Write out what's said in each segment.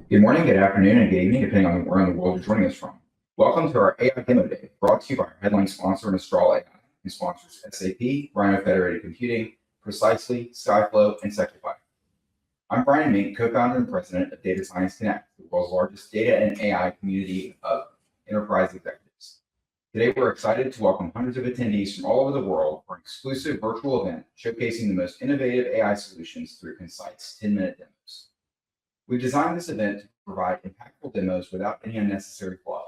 Good morning, good afternoon, and good evening, depending on where in the world you're joining us from. Welcome to our AI Demo Day, brought to you by our headline sponsor, Mistral AI, who sponsors SAP, Rhino Federated Computing, Precisely, Skyflow, and SecuPi. I'm Brian Mink, co-founder and president of Data Science Connect, the world's largest data and AI community of enterprise executives. Today, we're excited to welcome hundreds of attendees from all over the world for an exclusive virtual event showcasing the most innovative AI solutions through concise 10-minute demos. We've designed this event to provide impactful demos without any unnecessary fluff,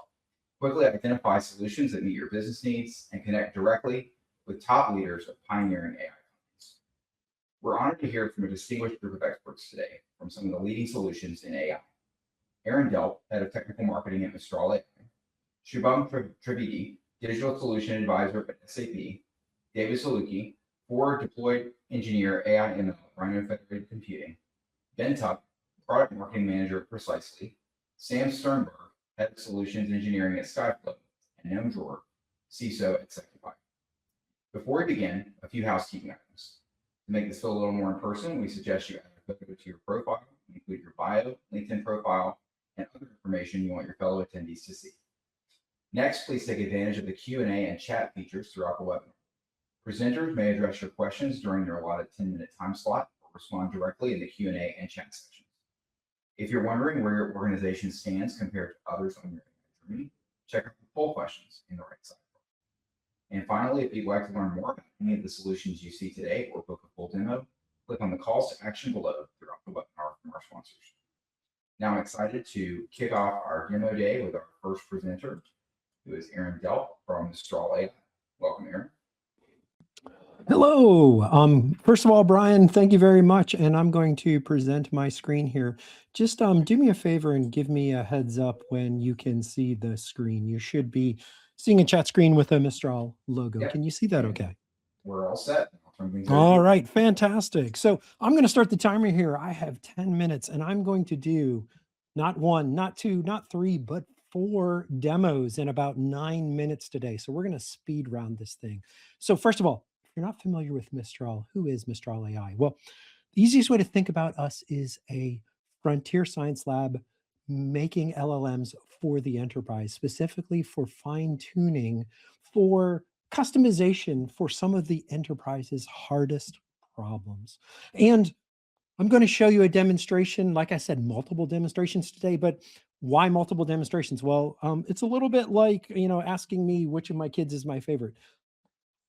quickly identify solutions that meet your business needs, and connect directly with top leaders of pioneering AI companies. We're honored to hear from a distinguished group of experts today from some of the leading solutions in AI. Delp, head of technical marketing at Mistral AI, Shubham Trivedi, digital solution advisor at SAP, David Solooki, forward deployed engineer AI ML, Rhino Federated Computing, Ben Tuck, product marketing manager at Precisely, Sam Sternberg, head of solutions engineering at Skyflow, and Noam Dror, CISO at SecuPi. Before we begin, a few housekeeping items. To make this feel a little more in person, we suggest you add a photo to your profile, include your bio, LinkedIn profile, and other information you want your fellow attendees to see. Next, please take advantage of the Q&A and chat features throughout the webinar. Presenters may address your questions during their allotted 10-minute time slot or respond directly in the Q&A and chat sections. If you're wondering where your organization stands compared to others on your journey, check out the poll questions in the right side. And finally, if you'd like to learn more about any of the solutions you see today or book a full demo, click on the calls to action below throughout the webinar from our sponsors. Now I'm excited to kick off our demo day with our first presenter, who is Delp from Mistral AI. Welcome, Aaron. Hello. First of all, Brian, thank you very much. And I'm going to present my screen here. Just do me a favor and give me a heads up when you can see the screen. You should be seeing a chat screen with a Mistral logo. Yeah. Can you see that okay? We're all set. All right, fantastic. So I'm going to start the timer here. I have 10 minutes and I'm going to do not one, not two, not three, but 4 demos in about 9 minutes today. So we're going to speed round this thing. So first of all, if you're not familiar with Mistral, who is Mistral AI? Well, the easiest way to think about us is a frontier science lab making LLMs for the enterprise, specifically for fine-tuning, for customization for some of the enterprise's hardest problems. And I'm going to show you a demonstration, like I said, multiple demonstrations today, but why multiple demonstrations? Well, it's a little bit like, asking me which of my kids is my favorite.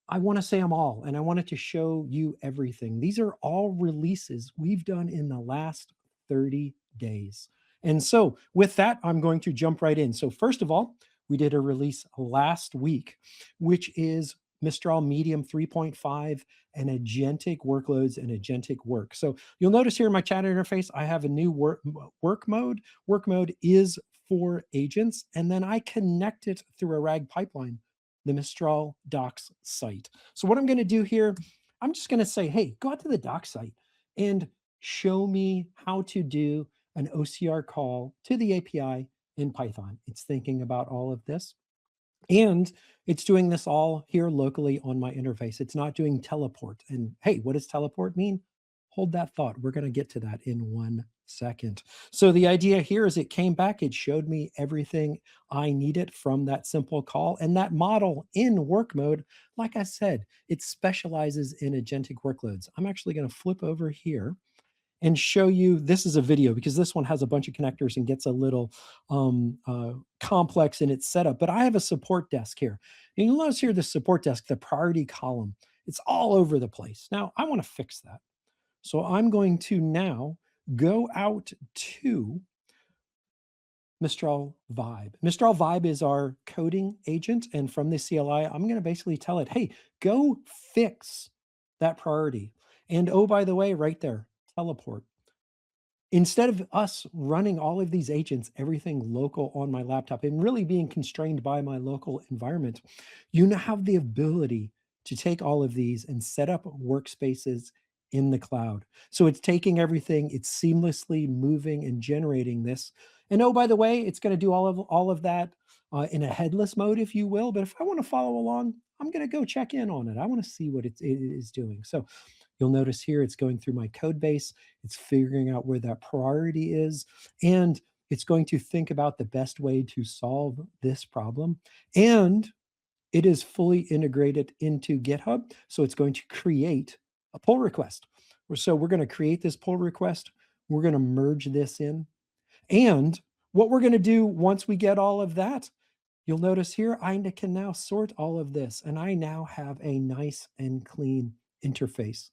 I want to say them all, and I wanted to show you everything. These are all releases we've done in the last 30 days. And so with that, I'm going to jump right in. So first of all, we did a release last week, which is Mistral Medium 3.5 and agentic workloads and agentic work. So you'll notice here in my chat interface, I have a new work mode. Work mode is for agents, and then I connect it through a RAG pipeline, the Mistral docs site. So what I'm going to do here, I'm just going to say, hey, go out to the docs site and show me how to do an OCR call to the API in Python. It's thinking about all of this. And it's doing this all here locally on my interface. It's not doing teleport. And hey, what does teleport mean? Hold that thought. We're going to get to that in 1 second. So the idea here is it came back, it showed me everything I needed from that simple call. And that model in work mode, like I said, it specializes in agentic workloads. I'm actually going to flip over here and show you, this is a video because this one has a bunch of connectors and gets a little complex in its setup, but I have a support desk here. And you'll notice here the support desk, the priority column, it's all over the place. Now I want to fix that. So I'm going to now go out to Mistral Vibe. Mistral Vibe is our coding agent. And from the CLI, I'm going to basically tell it, hey, go fix that priority. And oh, by the way, right there, teleport. Instead of us running all of these agents, everything local on my laptop and really being constrained by my local environment, you now have the ability to take all of these and set up workspaces in the cloud. So it's taking everything, it's seamlessly moving and generating this. And oh, by the way, it's going to do all of that in a headless mode, if you will. But if I want to follow along, I'm going to go check in on it. I want to see what it is doing. So you'll notice here it's going through my code base. It's figuring out where that priority is. And It's going to think about the best way to solve this problem. And it is fully integrated into GitHub. So it's going to create a pull request. So we're going to create this pull request. We're going to merge this in. And what we're going to do once we get all of that, you'll notice here, I can now sort all of this, and I now have a nice and clean interface.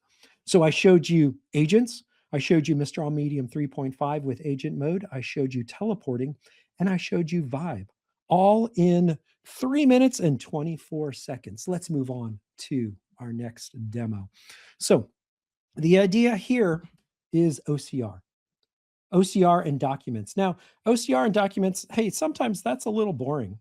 So I showed you agents. I showed you Mistral Medium 3.5 with agent mode. I showed you teleporting, and I showed you Vibe, all in 3 minutes and 24 seconds. Let's move on to our next demo. So the idea here is OCR. OCR and documents. Now, OCR and documents, hey, sometimes that's a little boring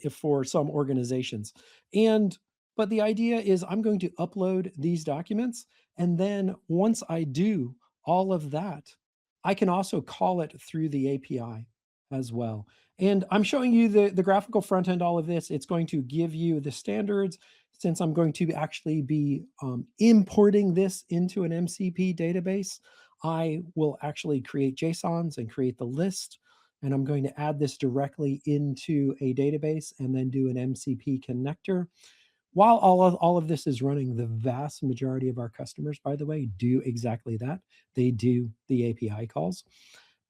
if for some organizations. But the idea is I'm going to upload these documents, and then once I do all of that, I can also call it through the API as well. And I'm showing you the graphical front end, all of this. It's going to give you the standards. Since I'm going to actually be importing this into an MCP database, I will actually create JSONs and create the list. And I'm going to add this directly into a database and then do an MCP connector. While all of this is running, the vast majority of our customers, by the way, do exactly that. They do the API calls.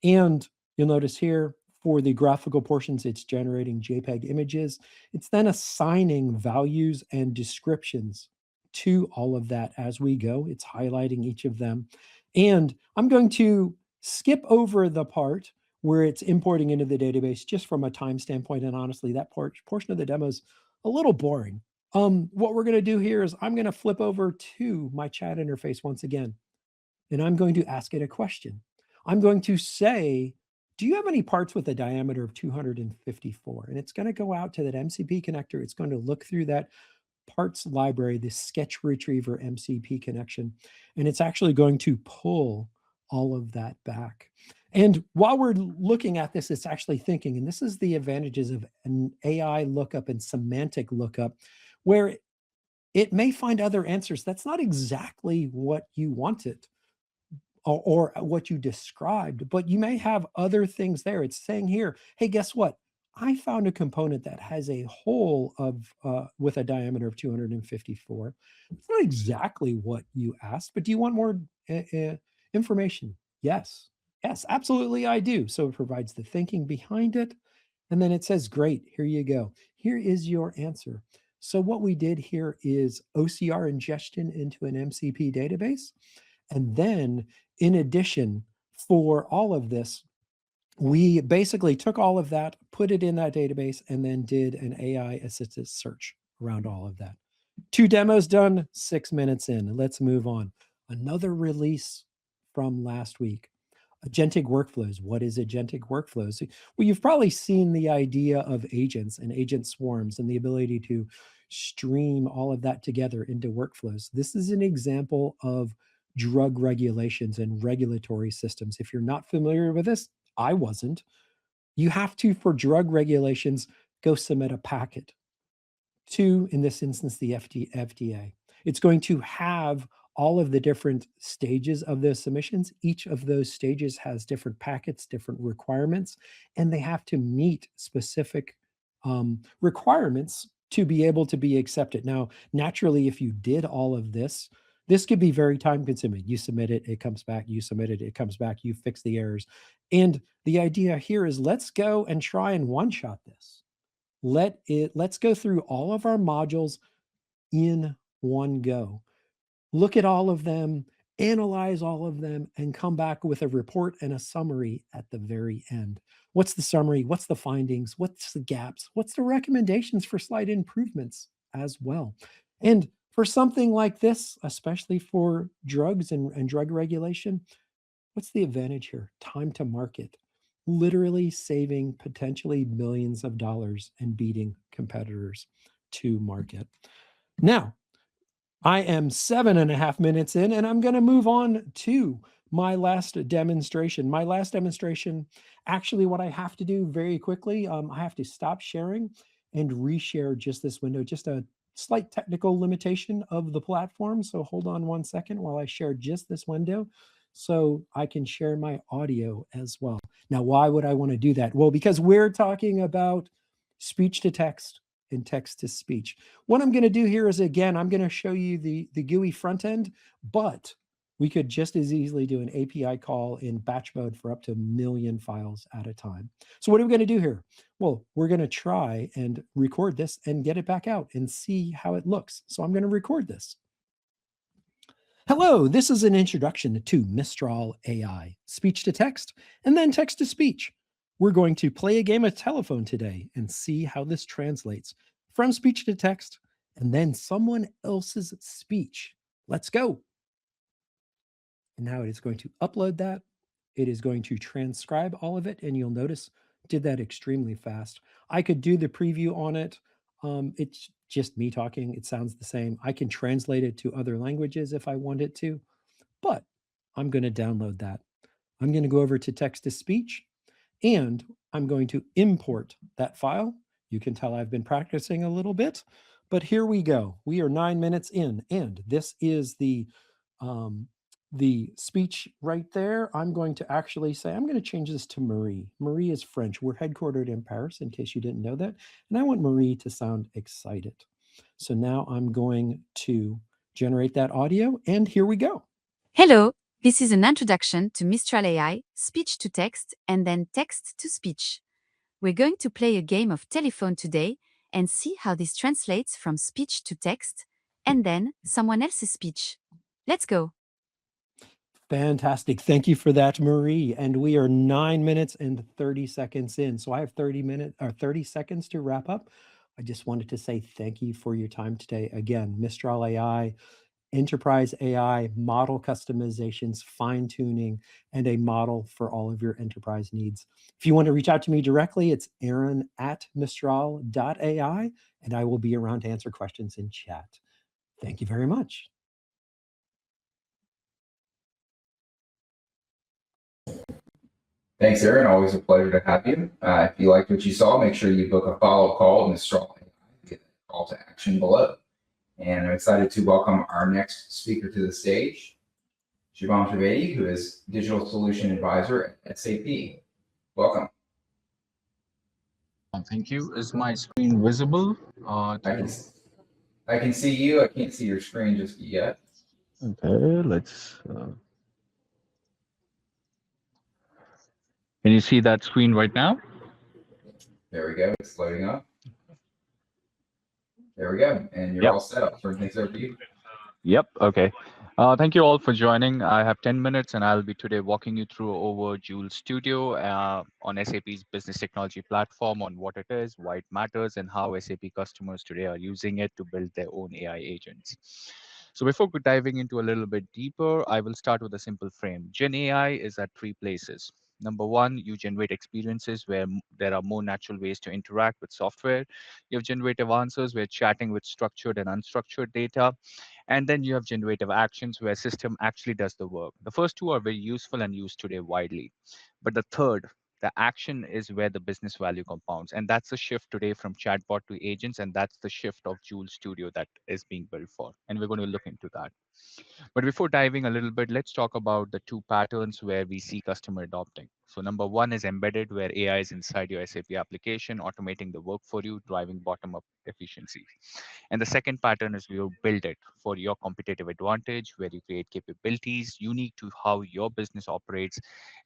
And you'll notice here, for the graphical portions, it's generating JPEG images. It's then assigning values and descriptions to all of that as we go. It's highlighting each of them. And I'm going to skip over the part where it's importing into the database just from a time standpoint. And honestly, that portion of the demo is a little boring. What we're going to do here is I'm going to flip over to my chat interface once again, and I'm going to ask it a question. I'm going to say, do you have any parts with a diameter of 254? And it's going to go out to that MCP connector. It's going to look through that parts library, this sketch retriever MCP connection, and it's actually going to pull all of that back. And while we're looking at this, it's actually thinking, and this is the advantages of an AI lookup and semantic lookup, where it may find other answers. That's not exactly what you wanted or what you described, but you may have other things there. It's saying here, hey, guess what? I found a component that has a hole of with a diameter of 254. It's not exactly what you asked, but do you want more information? Yes, absolutely, I do. So it provides the thinking behind it, and then it says, great, here you go. Here is your answer. So what we did here is OCR ingestion into an MCP database, and then in addition, for all of this, we basically took all of that, put it in that database, and then did an AI-assisted search around all of that. 2 demos done, 6 minutes in. Let's move on. Another release from last week. Agentic workflows. What is agentic workflows? Well, you've probably seen the idea of agents and agent swarms and the ability to stream all of that together into workflows. This is an example of drug regulations and regulatory systems. If you're not familiar with this, I wasn't. You have to, for drug regulations, go submit a packet to, in this instance, the FDA. It's going to have all of the different stages of those submissions. Each of those stages has different packets, different requirements, and they have to meet specific requirements to be able to be accepted. Now, naturally, if you did all of this, this could be very time consuming. You submit it, it comes back, you submit it, it comes back, you fix the errors. And the idea here is let's go and try and one-shot this. Let's go through all of our modules in one go. Look at all of them, analyze all of them, and come back with a report and a summary at the very end. What's the summary? What's the findings? What's the gaps? What's the recommendations for slight improvements as well? And for something like this, especially for drugs and drug regulation, what's the advantage here? Time to market. Literally saving potentially millions of dollars and beating competitors to market. Now, I am 7.5 minutes in, and I'm going to move on to my last demonstration. My last demonstration, actually what I have to do very quickly, I have to stop sharing and reshare just this window, just a slight technical limitation of the platform. So hold on 1 second while I share just this window. so I can share my audio as well. Now, why would I want to do that? Well, because we're talking about speech to text and text to speech. What I'm going to do here is, again, I'm going to show you the GUI front end, but we could just as easily do an API call in batch mode for up to 1,000,000 files at a time. So what are we going to do here? Well, we're going to try and record this and get it back out and see how it looks. So I'm going to record this. Hello, this is an introduction to Mistral AI, speech to text, and then text to speech. We're going to play a game of telephone today and see how this translates from speech to text and then someone else's speech. Let's go. And now it is going to upload that. It is going to transcribe all of it, and you'll notice it did that extremely fast. I could do the preview on it. It's just me talking. It sounds the same. I can translate it to other languages if I wanted to, but I'm going to download that. I'm going to go over to text to speech, and I'm going to import that file. You can tell I've been practicing a little bit, but here we go. We are 9 minutes in, and this is the speech right there. I'm going to actually say, I'm going to change this to Marie. Marie is French. We're headquartered in Paris, in case you didn't know that. And I want Marie to sound excited. So now I'm going to generate that audio, and here we go. Hello, this is an introduction to Mistral AI, speech to text, and then text to speech. We're going to play a game of telephone today and see how this translates from speech to text and then someone else's speech. Let's go. Fantastic. Thank you for that, Marie. And we are 9 minutes and 30 seconds in. So I have 30 seconds to wrap up. I just wanted to say thank you for your time today. Again, Mistral AI, enterprise AI, model customizations, fine tuning, and a model for all of your enterprise needs. If you want to reach out to me directly, it's aaron@mistral.ai, and I will be around to answer questions in chat. Thank you very much. Thanks, Aaron. Always a pleasure to have you. If you liked what you saw, make sure you book a follow call with Mistral AI. Get the call to action below. And I'm excited to welcome our next speaker to the stage, Shubham Trivedi, who is Digital Solution Advisor at SAP. Welcome. Thank you. Is my screen visible? I can see you. I can't see your screen just yet. Okay, let's. Can you see that screen right now? There we go. It's loading up. There we go. And you're all set up. Turn things over to you. Yep. Okay. Thank you all for joining. I have 10 minutes and I'll be today walking you through over Joule Studio on SAP's business technology platform, on what it is, why it matters, and how SAP customers today are using it to build their own AI agents. So before diving into a little bit deeper, I will start with a simple frame. Gen AI is at three places. Number one, you generate experiences where there are more natural ways to interact with software. You have generative answers where chatting with structured and unstructured data. And then you have generative actions where system actually does the work. The first two are very useful and used today widely. But the third, the action, is where the business value compounds. And that's the shift today from chatbot to agents. And that's the shift of Joule Studio that is being built for. And we're going to look into that. But before diving a little bit, let's talk about the two patterns where we see customer adopting. So number one is embedded, where AI is inside your SAP application, automating the work for you, driving bottom-up efficiency. And the second pattern is you build it for your competitive advantage, where you create capabilities unique to how your business operates.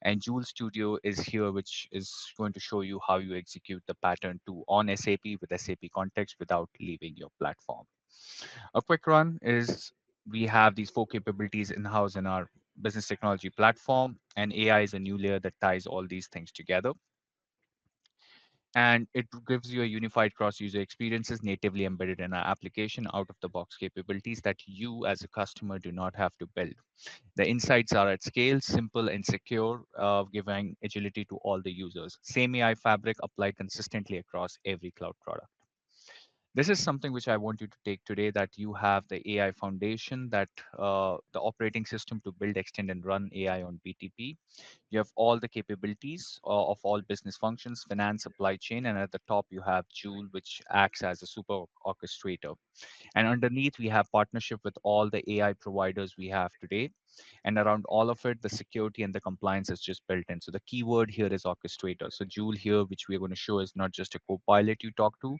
And Joule Studio is here, which is going to show you how you execute the pattern two on SAP with SAP context without leaving your platform. A quick run is we have these four capabilities in-house in our business technology platform, and AI is a new layer that ties all these things together. And it gives you a unified cross-user experiences natively embedded in our application, out-of-the-box capabilities that you as a customer do not have to build. The insights are at scale, simple and secure, giving agility to all the users. Same AI fabric applied consistently across every cloud product. This is something which I want you to take today, that you have the AI foundation, that the operating system to build, extend, and run AI on BTP. You have all the capabilities of all business functions, finance, supply chain, and at the top you have Joule, which acts as a super orchestrator. And underneath we have partnership with all the AI providers we have today. And around all of it, the security and the compliance is just built in. So the keyword here is orchestrator. So Joule here, which we're going to show, is not just a co-pilot you talk to.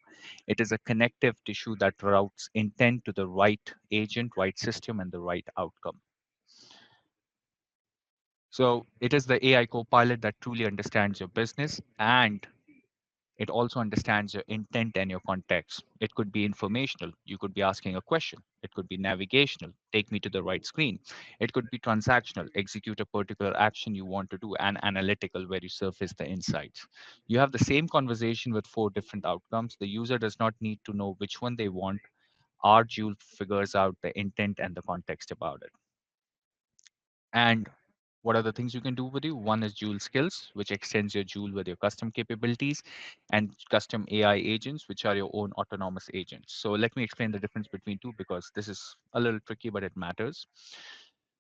It is a connective tissue that routes intent to the right agent, right system, and the right outcome. So it is the AI co-pilot that truly understands your business, and it also understands your intent and your context. It could be informational. You could be asking a question. It could be navigational. Take me to the right screen. It could be transactional. Execute a particular action you want to do, and analytical, where you surface the insights. You have the same conversation with 4 different outcomes. The user does not need to know which one they want. Our Joule figures out the intent and the context about it. And what are the things you can do with you? One is Joule Skills, which extends your Joule with your custom capabilities, and custom AI agents, which are your own autonomous agents. So let me explain the difference between two, because this is a little tricky, but it matters.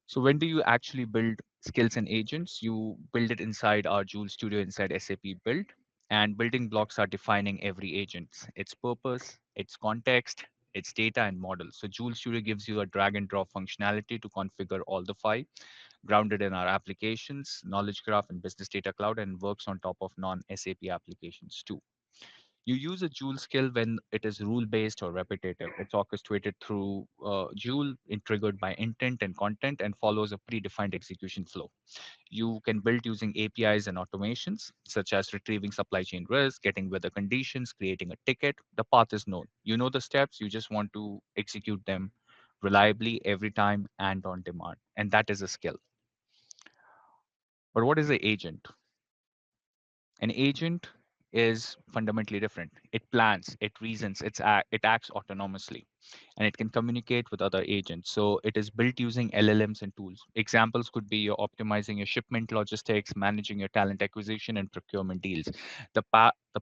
So when do you actually build skills and agents? You build it inside our Joule Studio inside SAP Build, and building blocks are defining every agent, its purpose, its context, its data and model. So Joule Studio gives you a drag and drop functionality to configure all the 5, grounded in our applications, Knowledge Graph, and Business Data Cloud, and works on top of non-SAP applications too. You use a Joule skill when it is rule-based or repetitive. It's orchestrated through Joule, triggered by intent and content, and follows a predefined execution flow. You can build using APIs and automations, such as retrieving supply chain risk, getting weather conditions, creating a ticket. The path is known. You know the steps, you just want to execute them reliably every time and on demand. And that is a skill. But what is an agent? An agent is fundamentally different. It plans, it reasons, it acts autonomously, and it can communicate with other agents. So it is built using LLMs and tools. Examples could be you're optimizing your shipment logistics, managing your talent acquisition, and procurement deals. The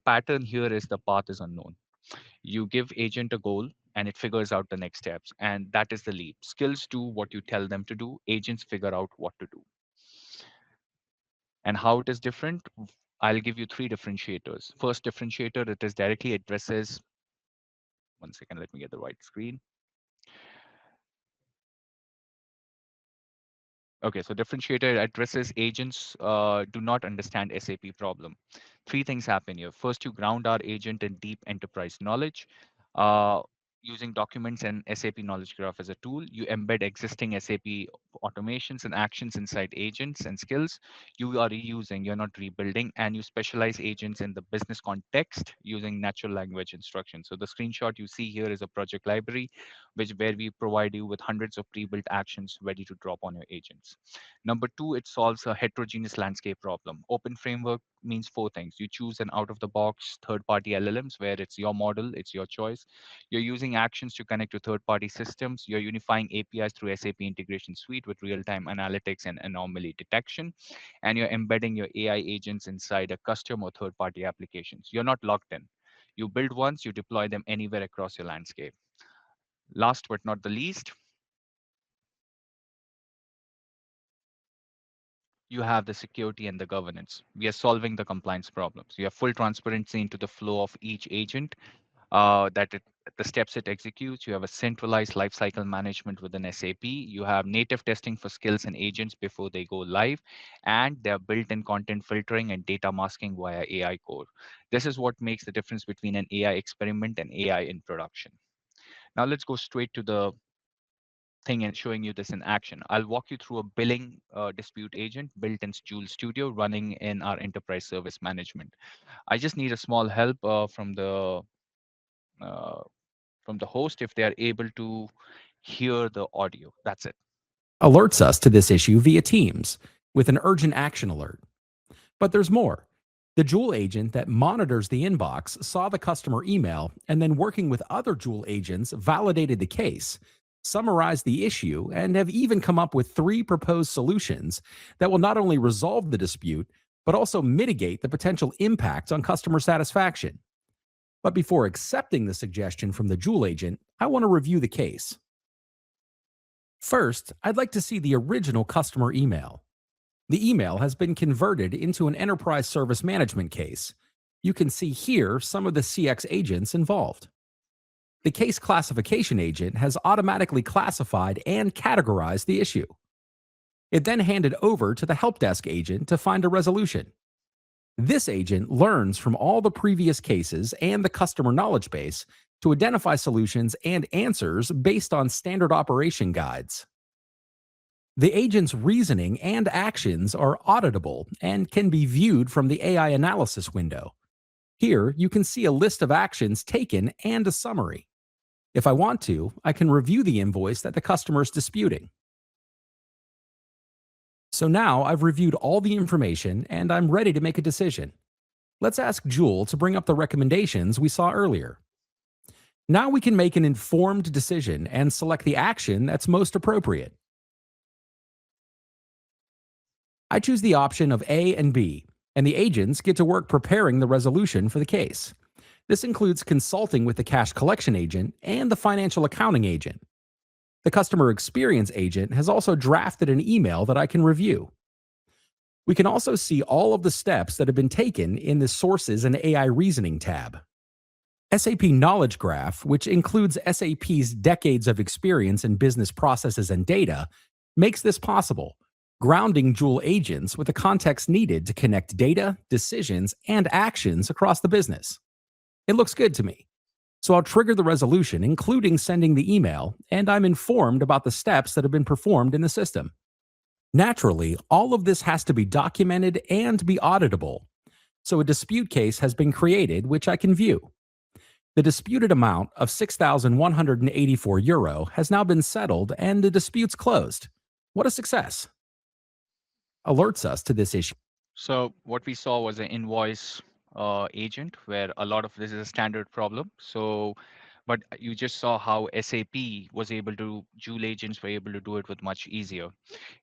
pattern here is the path is unknown. You give agent a goal, and it figures out the next steps, and that is the leap. Skills do what you tell them to do. Agents figure out what to do. And how it is different, I'll give you 3 differentiators. First differentiator, it is directly addresses, one second, let me get the right screen. Okay, so differentiator addresses agents do not understand SAP problem. 3 things happen here. First, you ground our agent in deep enterprise knowledge. Using documents and SAP Knowledge Graph as a tool, you embed existing SAP automations and actions inside agents and skills. You are reusing, you're not rebuilding, and you specialize agents in the business context using natural language instructions. So the screenshot you see here is a project library, where we provide you with hundreds of pre-built actions ready to drop on your agents. Number 2, it solves a heterogeneous landscape problem. Open framework means 4 things. You choose an out-of-the-box third-party LLMs where it's your model, it's your choice. You're using actions to connect to third-party systems. You're unifying APIs through SAP Integration Suite with real-time analytics and anomaly detection. And you're embedding your AI agents inside a custom or third-party applications. You're not locked in. You build once, you deploy them anywhere across your landscape. Last but not the least, you have the security and the governance. We are solving the compliance problems. You have full transparency into the flow of each agent, the steps it executes. You have a centralized lifecycle management within SAP. You have native testing for skills and agents before they go live, and they are built-in content filtering and data masking via AI core. This is what makes the difference between an AI experiment and AI in production. Now let's go straight to the thing and showing you this in action. I'll walk you through a billing dispute agent built in Joule Studio running in our enterprise service management. I just need a small help uh, from the host if they are able to hear the audio. That's it. Alerts us to this issue via Teams with an urgent action alert. But there's more. The Joule agent that monitors the inbox saw the customer email and then, working with other Joule agents, validated the case, summarized the issue, and have even come up with 3 proposed solutions that will not only resolve the dispute, but also mitigate the potential impact on customer satisfaction. But before accepting the suggestion from the Joule agent, I want to review the case. First, I'd like to see the original customer email. The email has been converted into an enterprise service management case. You can see here some of the CX agents involved. The case classification agent has automatically classified and categorized the issue. It then handed over to the help desk agent to find a resolution. This agent learns from all the previous cases and the customer knowledge base to identify solutions and answers based on standard operation guides. The agent's reasoning and actions are auditable and can be viewed from the AI analysis window. Here, you can see a list of actions taken and a summary. If I want to, I can review the invoice that the customer is disputing. So now I've reviewed all the information and I'm ready to make a decision. Let's ask Joule to bring up the recommendations we saw earlier. Now we can make an informed decision and select the action that's most appropriate. I choose the option of A and B, and the agents get to work preparing the resolution for the case. This includes consulting with the cash collection agent and the financial accounting agent. The customer experience agent has also drafted an email that I can review. We can also see all of the steps that have been taken in the Sources and AI Reasoning tab. SAP Knowledge Graph, which includes SAP's decades of experience in business processes and data, makes this possible, grounding Joule agents with the context needed to connect data, decisions, and actions across the business. It looks good to me. So I'll trigger the resolution, including sending the email, and I'm informed about the steps that have been performed in the system. Naturally, all of this has to be documented and be auditable. So a dispute case has been created, which I can view. The disputed amount of €6,184 has now been settled and the dispute's closed. What a success. Alerts us to this issue. So what we saw was an invoice agent where a lot of this is a standard problem. But you just saw how SAP was able to, Joule agents were able to do it with much easier.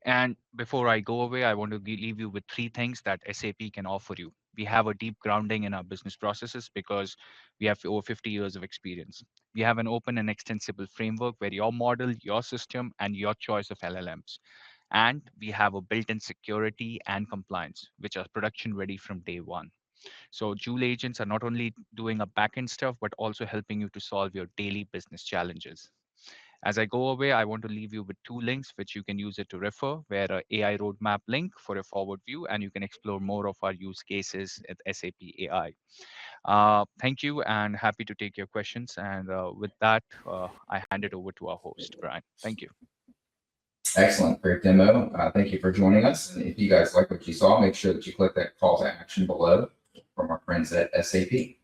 And before I go away, I want to leave you with 3 things that SAP can offer you. We have a deep grounding in our business processes because we have over 50 years of experience. We have an open and extensible framework where your model, your system, and your choice of LLMs. And we have a built-in security and compliance, which are production ready from day one. So Joule agents are not only doing a backend stuff, but also helping you to solve your daily business challenges. As I go away, I want to leave you with 2 links, which you can use it to refer, where an AI roadmap link for a forward view, and you can explore more of our use cases at SAP AI. Thank you, and happy to take your questions. And with that, I hand it over to our host, Brian. Thank you. Excellent. Great demo. Thank you for joining us. And if you guys like what you saw, make sure that you click that call to action below from our friends at SAP.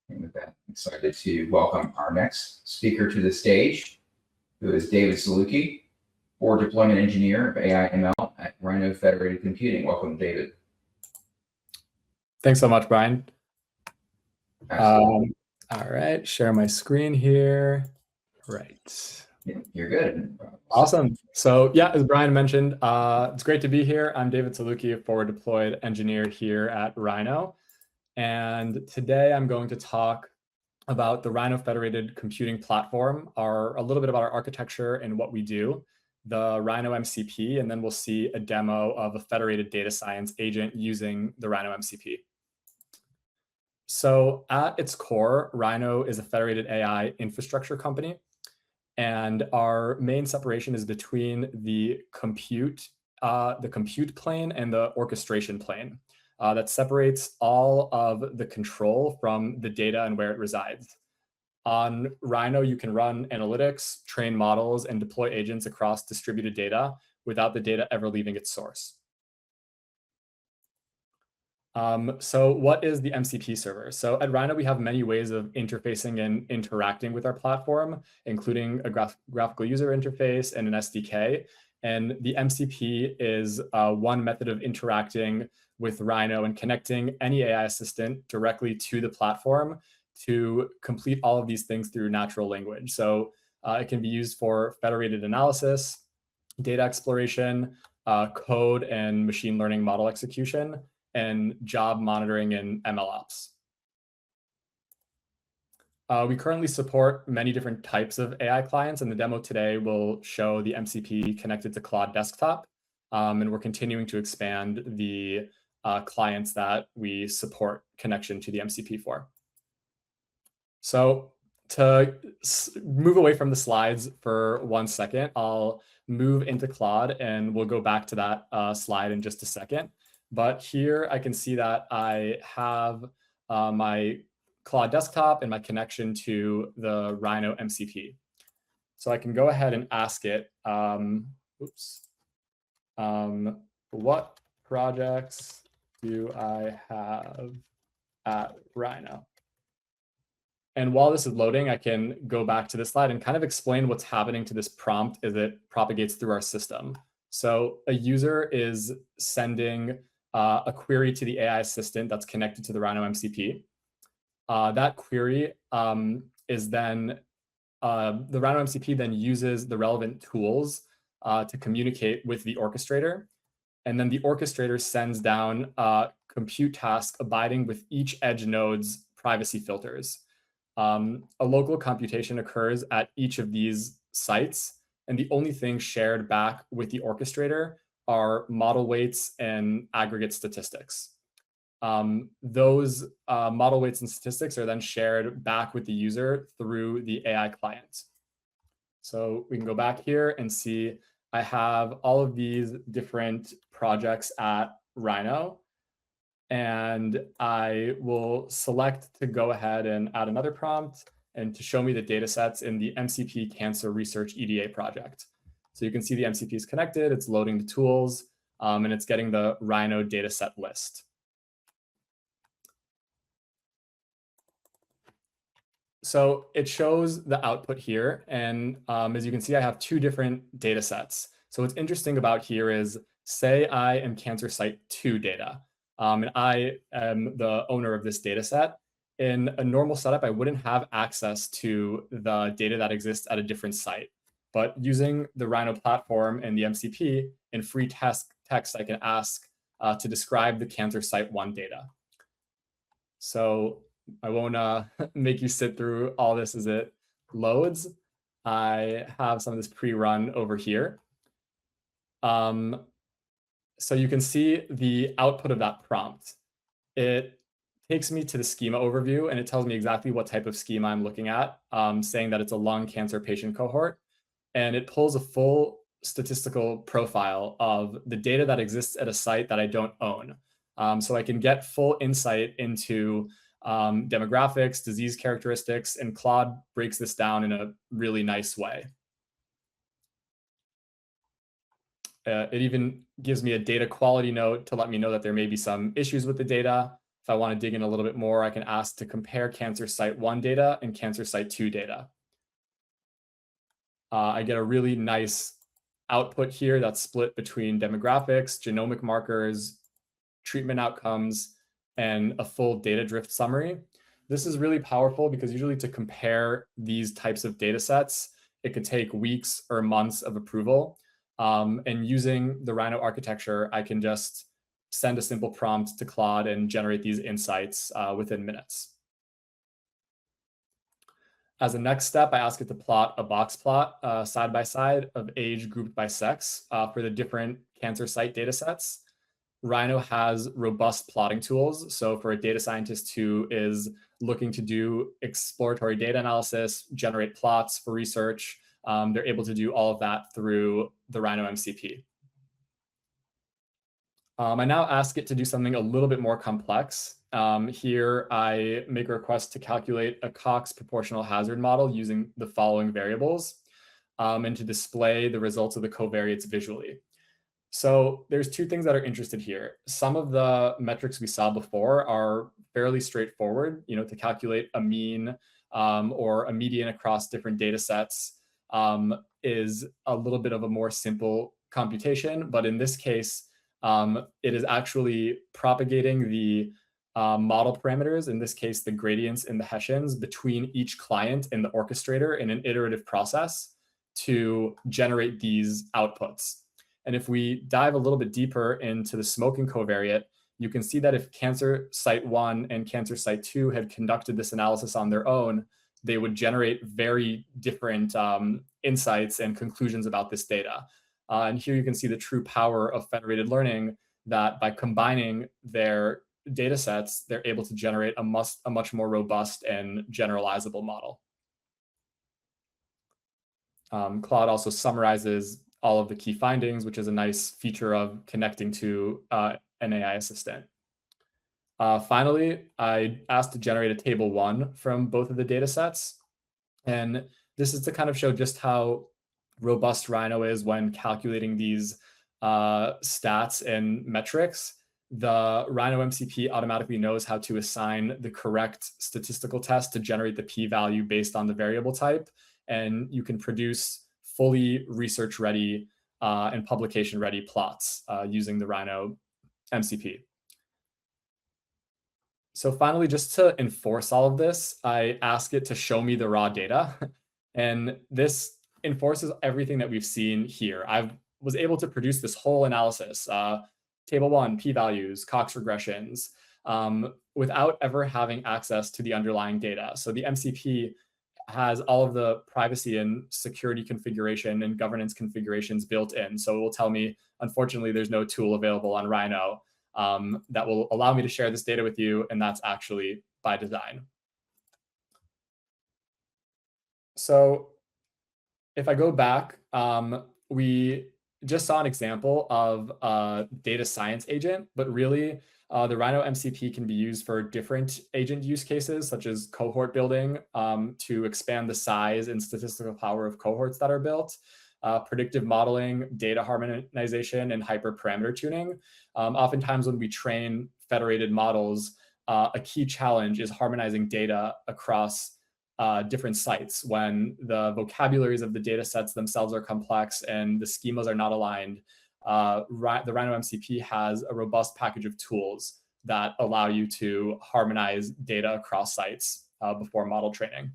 And with that, I'm excited to welcome our next speaker to the stage, who is David Solooki, Board Deployment Engineer of AI ML at Rhino Federated Computing. Welcome, David. Thanks so much, Brian. All right, share my screen here. Right. You're good. Awesome. So yeah, as Brian mentioned, it's great to be here. I'm David Solooki, a forward deployed engineer here at Rhino. And today I'm going to talk about the Rhino Federated Computing Platform, a little bit about our architecture and what we do, the Rhino MCP, and then we'll see a demo of a federated data science agent using the Rhino MCP. So at its core, Rhino is a federated AI infrastructure company. And our main separation is between the compute plane and the orchestration plane. That separates all of the control from the data and where it resides. On Rhino, you can run analytics, train models, and deploy agents across distributed data without the data ever leaving its source. So what is the MCP server? So at Rhino, we have many ways of interfacing and interacting with our platform, including a graphical user interface and an SDK. And the MCP is one method of interacting with Rhino and connecting any AI assistant directly to the platform to complete all of these things through natural language. So it can be used for federated analysis, data exploration, code and machine learning model execution, and job monitoring and MLOps. We currently support many different types of AI clients, and the demo today will show the MCP connected to Claude Desktop. And we're continuing to expand the clients that we support connection to the MCP for. So To move away from the slides for 1 second, I'll move into Claude and we'll go back to that slide in just a second. But here I can see that I have my Claude desktop and my connection to the Rhino MCP. So I can go ahead and ask it, what projects do I have at Rhino? And while this is loading, I can go back to this slide and kind of explain what's happening to this prompt as it propagates through our system. So a user is sending a query to the AI assistant that's connected to the Rhino MCP. That query is then, the Rhino MCP then uses the relevant tools to communicate with the orchestrator. And then the orchestrator sends down a compute task abiding with each edge node's privacy filters. A local computation occurs at each of these sites, and the only thing shared back with the orchestrator are model weights and aggregate statistics. Those model weights and statistics are then shared back with the user through the AI client. So we can go back here and see I have all of these different projects at Rhino. And I will select to go ahead and add another prompt and to show me the data sets in the MCP Cancer Research EDA project. So you can see the MCP is connected, it's loading the tools, and it's getting the Rhino dataset list. So it shows the output here. And as you can see, I have 2 different data sets. So what's interesting about here is, say I am Cancer Site 2 data. And I am the owner of this data set. In a normal setup, I wouldn't have access to the data that exists at a different site. But using the Rhino platform and the MCP, in free text, I can ask to describe the Cancer Site 1 data. So I won't make you sit through all this as it loads. I have some of this pre-run over here. So you can see the output of that prompt. It takes me to the schema overview, and it tells me exactly what type of schema I'm looking at, saying that it's a lung cancer patient cohort. And it pulls a full statistical profile of the data that exists at a site that I don't own. So I can get full insight into demographics, disease characteristics, and Claude breaks this down in a really nice way. It even gives me a data quality note to let me know that there may be some issues with the data. If I want to dig in a little bit more, I can ask to compare Cancer Site 1 data and Cancer Site 2 data. I get a really nice output here that's split between demographics, genomic markers, treatment outcomes, and a full data drift summary. This is really powerful because usually to compare these types of data sets, it could take weeks or months of approval. And using the Rhino architecture, I can just send a simple prompt to Claude and generate these insights within minutes. As a next step, I ask it to plot a box plot side by side of age grouped by sex for the different cancer site data sets. Rhino has robust plotting tools. So for a data scientist who is looking to do exploratory data analysis, generate plots for research, they're able to do all of that through the Rhino MCP. I now ask it to do something a little bit more complex. Here, I make a request to calculate a Cox proportional hazard model using the following variables and to display the results of the covariates visually. So there's 2 things that are interested here. Some of the metrics we saw before are fairly straightforward. To calculate a mean or a median across different data sets is a little bit of a more simple computation. But in this case, it is actually propagating the model parameters, in this case, the gradients and the Hessians between each client and the orchestrator in an iterative process to generate these outputs. And if we dive a little bit deeper into the smoking covariate, you can see that if Cancer Site 1 and Cancer Site 2 had conducted this analysis on their own, they would generate very different insights and conclusions about this data. And here you can see the true power of federated learning, that by combining their data sets, they're able to generate a much more robust and generalizable model. Claude also summarizes all of the key findings, which is a nice feature of connecting to an AI assistant. Finally, I asked to generate a table 1 from both of the data sets. And this is to kind of show just how robust Rhino is when calculating these stats and metrics. The Rhino MCP automatically knows how to assign the correct statistical test to generate the p-value based on the variable type. And you can produce fully research-ready and publication-ready plots using the Rhino MCP. So finally, just to enforce all of this, I ask it to show me the raw data. And this enforces everything that we've seen here. I was able to produce this whole analysis, table 1, p-values, Cox regressions, without ever having access to the underlying data. So the MCP has all of the privacy and security configuration and governance configurations built in. So it will tell me, unfortunately, there's no tool available on Rhino that will allow me to share this data with you, and that's actually by design. So if I go back, we just saw an example of a data science agent, but really the Rhino MCP can be used for different agent use cases, such as cohort building to expand the size and statistical power of cohorts that are built, predictive modeling, data harmonization, and hyperparameter tuning. Oftentimes when we train federated models, a key challenge is harmonizing data across different sites when the vocabularies of the data sets themselves are complex and the schemas are not aligned. The Rhino MCP has a robust package of tools that allow you to harmonize data across sites before model training.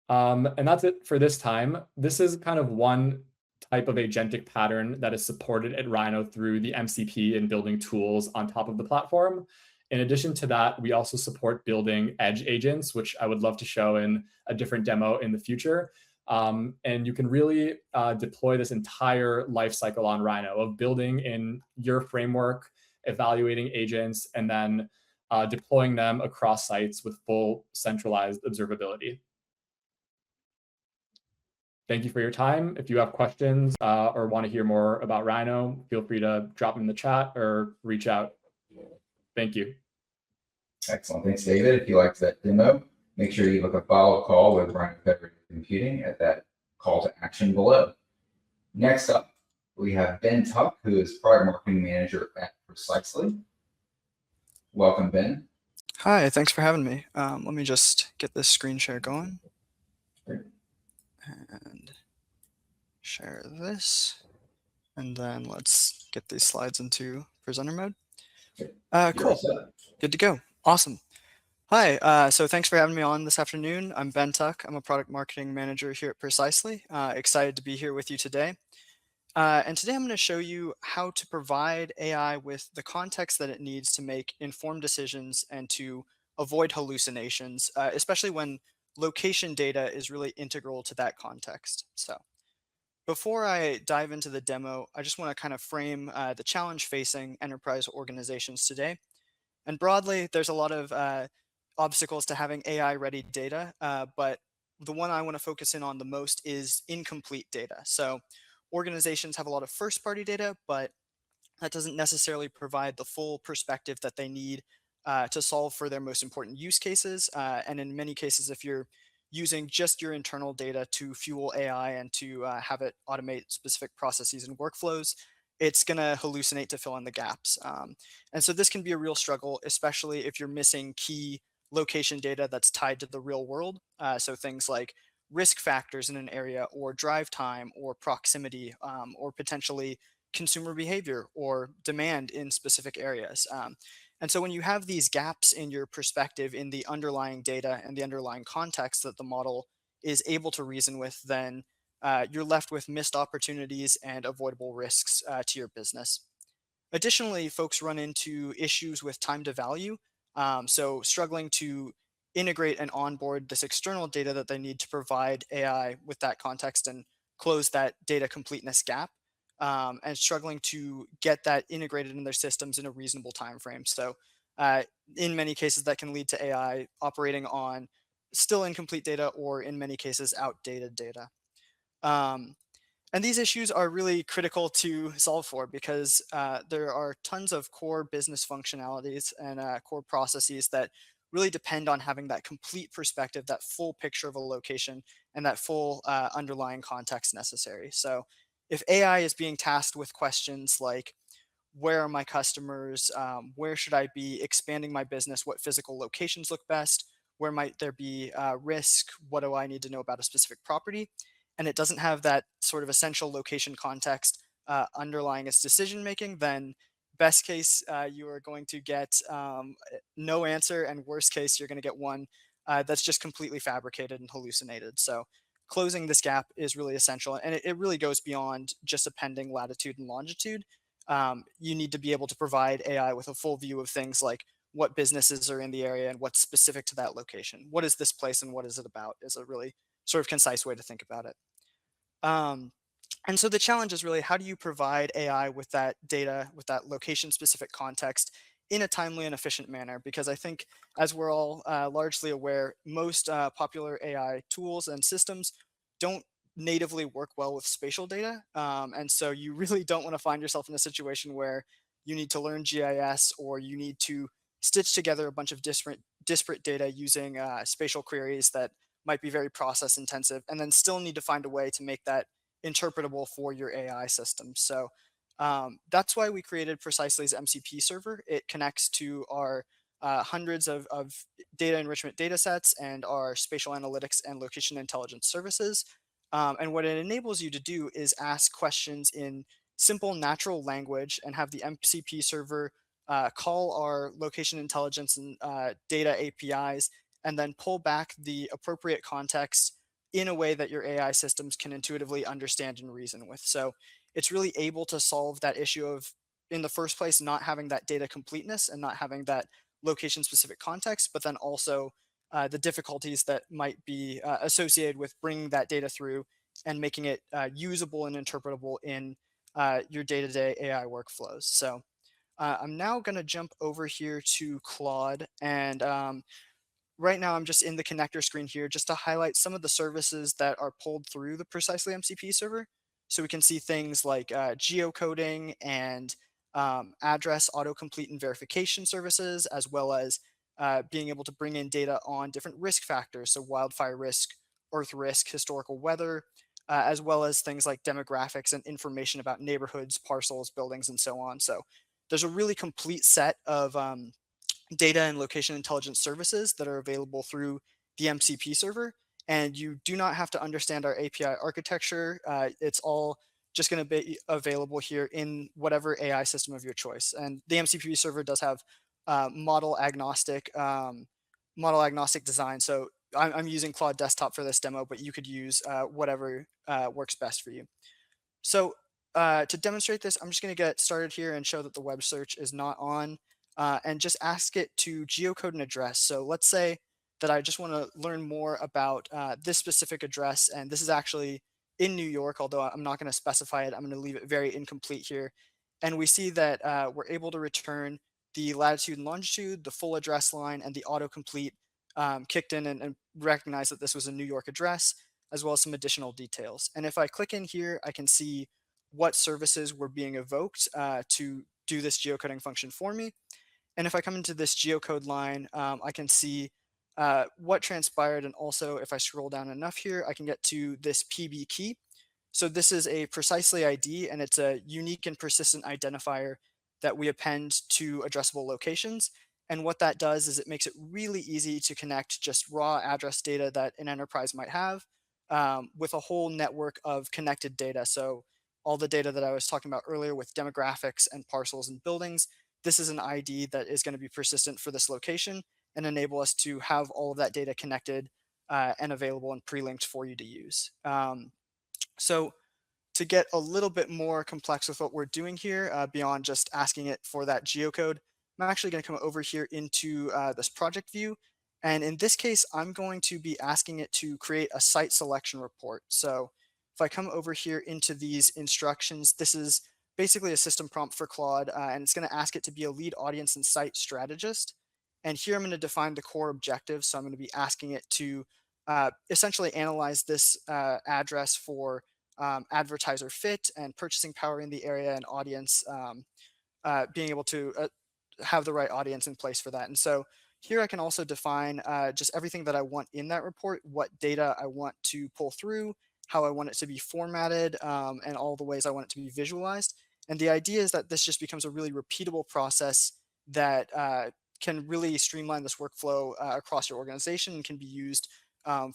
And that's it for this time. This is kind of one type of agentic pattern that is supported at Rhino through the MCP and building tools on top of the platform. In addition to that, we also support building edge agents, which I would love to show in a different demo in the future. And you can really deploy this entire lifecycle on Rhino of building in your framework, evaluating agents, and then deploying them across sites with full centralized observability. Thank you for your time. If you have questions or want to hear more about Rhino, feel free to drop them in the chat or reach out. Thank you. Excellent. Thanks, David. If you liked that demo, make sure you book a follow-up call with Rhino Federated Computing at that call to action below. Next up, we have Ben Tuck, who is Product Marketing Manager at Precisely. Welcome, Ben. Hi, thanks for having me. Let me just get this screen share going. Great. And share this. And then let's get these slides into presenter mode. Cool. Good to go. Awesome. Hi, so thanks for having me on this afternoon. I'm Ben Tuck. I'm a product marketing manager here at Precisely. Excited to be here with you today. And today I'm going to show you how to provide AI with the context that it needs to make informed decisions and to avoid hallucinations, especially when location data is really integral to that context. So before I dive into the demo, I just want to kind of frame the challenge facing enterprise organizations today. And broadly, there's a lot of obstacles to having AI-ready data, but the one I want to focus in on the most is incomplete data. So organizations have a lot of first-party data, but that doesn't necessarily provide the full perspective that they need to solve for their most important use cases. And in many cases, if you're using just your internal data to fuel AI and to have it automate specific processes and workflows, it's going to hallucinate to fill in the gaps. And so this can be a real struggle, especially if you're missing key location data that's tied to the real world. So things like risk factors in an area, or drive time, or proximity, or potentially consumer behavior or demand in specific areas. And so when you have these gaps in your perspective in the underlying data and the underlying context that the model is able to reason with, then you're left with missed opportunities and avoidable risks to your business. Additionally, folks run into issues with time to value. So struggling to integrate and onboard this external data that they need to provide AI with that context and close that data completeness gap, and struggling to get that integrated in their systems in a reasonable time frame. So in many cases, that can lead to AI operating on still incomplete data, or in many cases, outdated data. And these issues are really critical to solve for because there are tons of core business functionalities and core processes that really depend on having that complete perspective, that full picture of a location, and that full underlying context necessary. So if AI is being tasked with questions like, where are my customers? Where should I be expanding my business? What physical locations look best? Where might there be risk? What do I need to know about a specific property? And it doesn't have that sort of essential location context underlying its decision making, then best case, you are going to get no answer, and worst case, you're going to get one that's just completely fabricated and hallucinated. So closing this gap is really essential, and it really goes beyond just appending latitude and longitude. You need to be able to provide AI with a full view of things like what businesses are in the area and what's specific to that location. What is this place and what is it about is a really sort of concise way to think about it. And so the challenge is really, how do you provide AI with that data, with that location specific context in a timely and efficient manner? Because I think, as we're all largely aware, most popular AI tools and systems don't natively work well with spatial data. And so you really don't want to find yourself in a situation where you need to learn GIS, or you need to stitch together a bunch of disparate data using spatial queries that might be very process intensive, and then still need to find a way to make that interpretable for your AI system. So that's why we created Precisely's MCP server. It connects to our hundreds of data enrichment data sets and our spatial analytics and location intelligence services. And what it enables you to do is ask questions in simple natural language and have the MCP server call our location intelligence and data APIs, and then pull back the appropriate context in a way that your AI systems can intuitively understand and reason with. So it's really able to solve that issue of, in the first place, not having that data completeness and not having that location specific context, but then also the difficulties that might be associated with bringing that data through and making it usable and interpretable in your day-to-day AI workflows. So I'm now going to jump over here to Claude, and right now I'm just in the connector screen here just to highlight some of the services that are pulled through the Precisely MCP server. So we can see things like geocoding and address autocomplete and verification services, as well as being able to bring in data on different risk factors, so wildfire risk, earth risk, historical weather, as well as things like demographics and information about neighborhoods, parcels, buildings, and so on. So there's a really complete set of data and location intelligence services that are available through the MCP server. And you do not have to understand our API architecture. It's all just going to be available here in whatever AI system of your choice. And the MCP server does have model agnostic design. So I'm using Claude Desktop for this demo, but you could use whatever works best for you. So to demonstrate this, I'm just going to get started here and show that the web search is not on, and just ask it to geocode an address. So let's say that I just want to learn more about this specific address, and this is actually in New York, although I'm not going to specify it. I'm going to leave it very incomplete here. And we see that we're able to return the latitude and longitude, the full address line, and the autocomplete kicked in and recognize that this was a New York address, as well as some additional details. And if I click in here, I can see what services were being evoked to do this geocoding function for me. And if I come into this geocode line, I can see what transpired. And also, if I scroll down enough here, I can get to this PB key. So this is a Precisely ID, and it's a unique and persistent identifier that we append to addressable locations. And what that does is it makes it really easy to connect just raw address data that an enterprise might have with a whole network of connected data. So all the data that I was talking about earlier with demographics and parcels and buildings, this is an ID that is going to be persistent for this location and enable us to have all of that data connected and available and pre-linked for you to use. So to get a little bit more complex with what we're doing here, beyond just asking it for that geocode, I'm actually going to come over here into this project view. And in this case, I'm going to be asking it to create a site selection report. So if I come over here into these instructions, this is basically a system prompt for Claude, and it's going to ask it to be a lead audience and site strategist. And here I'm going to define the core objective. So I'm going to be asking it to essentially analyze this address for advertiser fit and purchasing power in the area and audience, being able to have the right audience in place for that. And so here I can also define just everything that I want in that report, what data I want to pull through, how I want it to be formatted, and all the ways I want it to be visualized. And the idea is that this just becomes a really repeatable process that can really streamline this workflow across your organization and can be used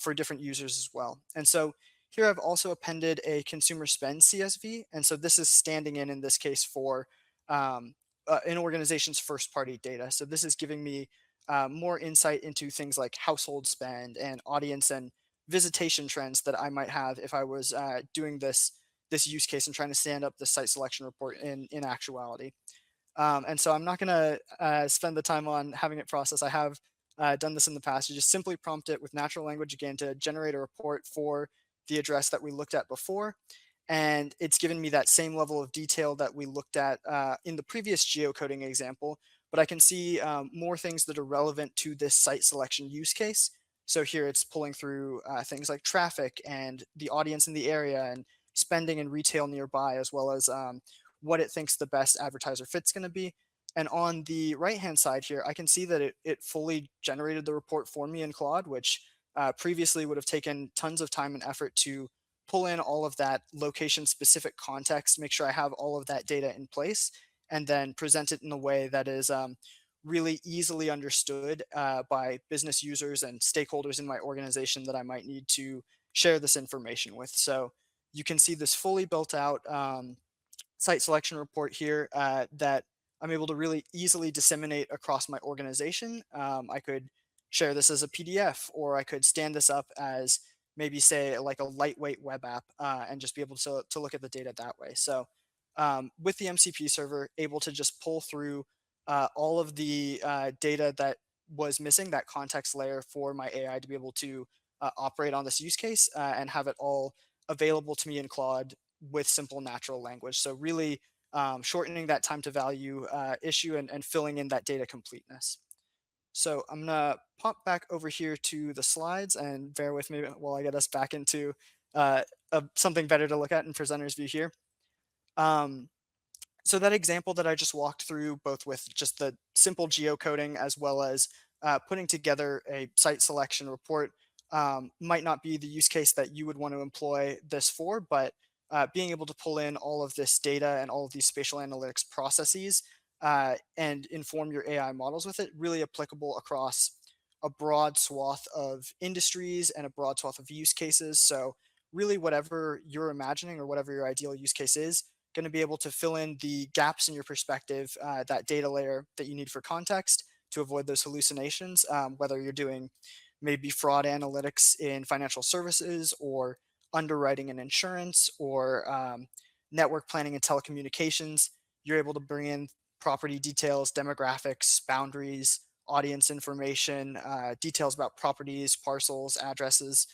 for different users as well. And so here I've also appended a consumer spend CSV. And so this is standing in this case for an organization's first party data. So this is giving me more insight into things like household spend and audience and visitation trends that I might have if I was doing this use case and trying to stand up the site selection report in actuality. And so I'm not going to spend the time on having it process. I have done this in the past. You just simply prompt it with natural language again to generate a report for the address that we looked at before. And it's given me that same level of detail that we looked at in the previous geocoding example, but I can see more things that are relevant to this site selection use case. So here it's pulling through things like traffic and the audience in the area and spending in retail nearby, as well as what it thinks the best advertiser fit's going to be. And on the right-hand side here, I can see that it fully generated the report for me in Claude, which previously would have taken tons of time and effort to pull in all of that location-specific context, make sure I have all of that data in place, and then present it in a way that is really easily understood by business users and stakeholders in my organization that I might need to share this information with. So you can see this fully built out site selection report here that I'm able to really easily disseminate across my organization. I could share this as a PDF, or I could stand this up as maybe say like a lightweight web app and just be able to look at the data that way. So with the MCP server, able to just pull through all of the data that was missing, that context layer for my AI to be able to operate on this use case and have it all available to me in Claude with simple natural language. So really shortening that time to value issue and filling in that data completeness. So I'm gonna pop back over here to the slides and bear with me while I get us back into something better to look at in presenter's view here. So that example that I just walked through, both with just the simple geocoding as well as putting together a site selection report, might not be the use case that you would want to employ this for, but being able to pull in all of this data and all of these spatial analytics processes and inform your AI models with it, really applicable across a broad swath of industries and a broad swath of use cases. So really whatever you're imagining or whatever your ideal use case is, going to be able to fill in the gaps in your perspective, that data layer that you need for context to avoid those hallucinations, whether you're doing maybe fraud analytics in financial services or underwriting and insurance or network planning and telecommunications. You're able to bring in property details, demographics, boundaries, audience information, details about properties, parcels, addresses,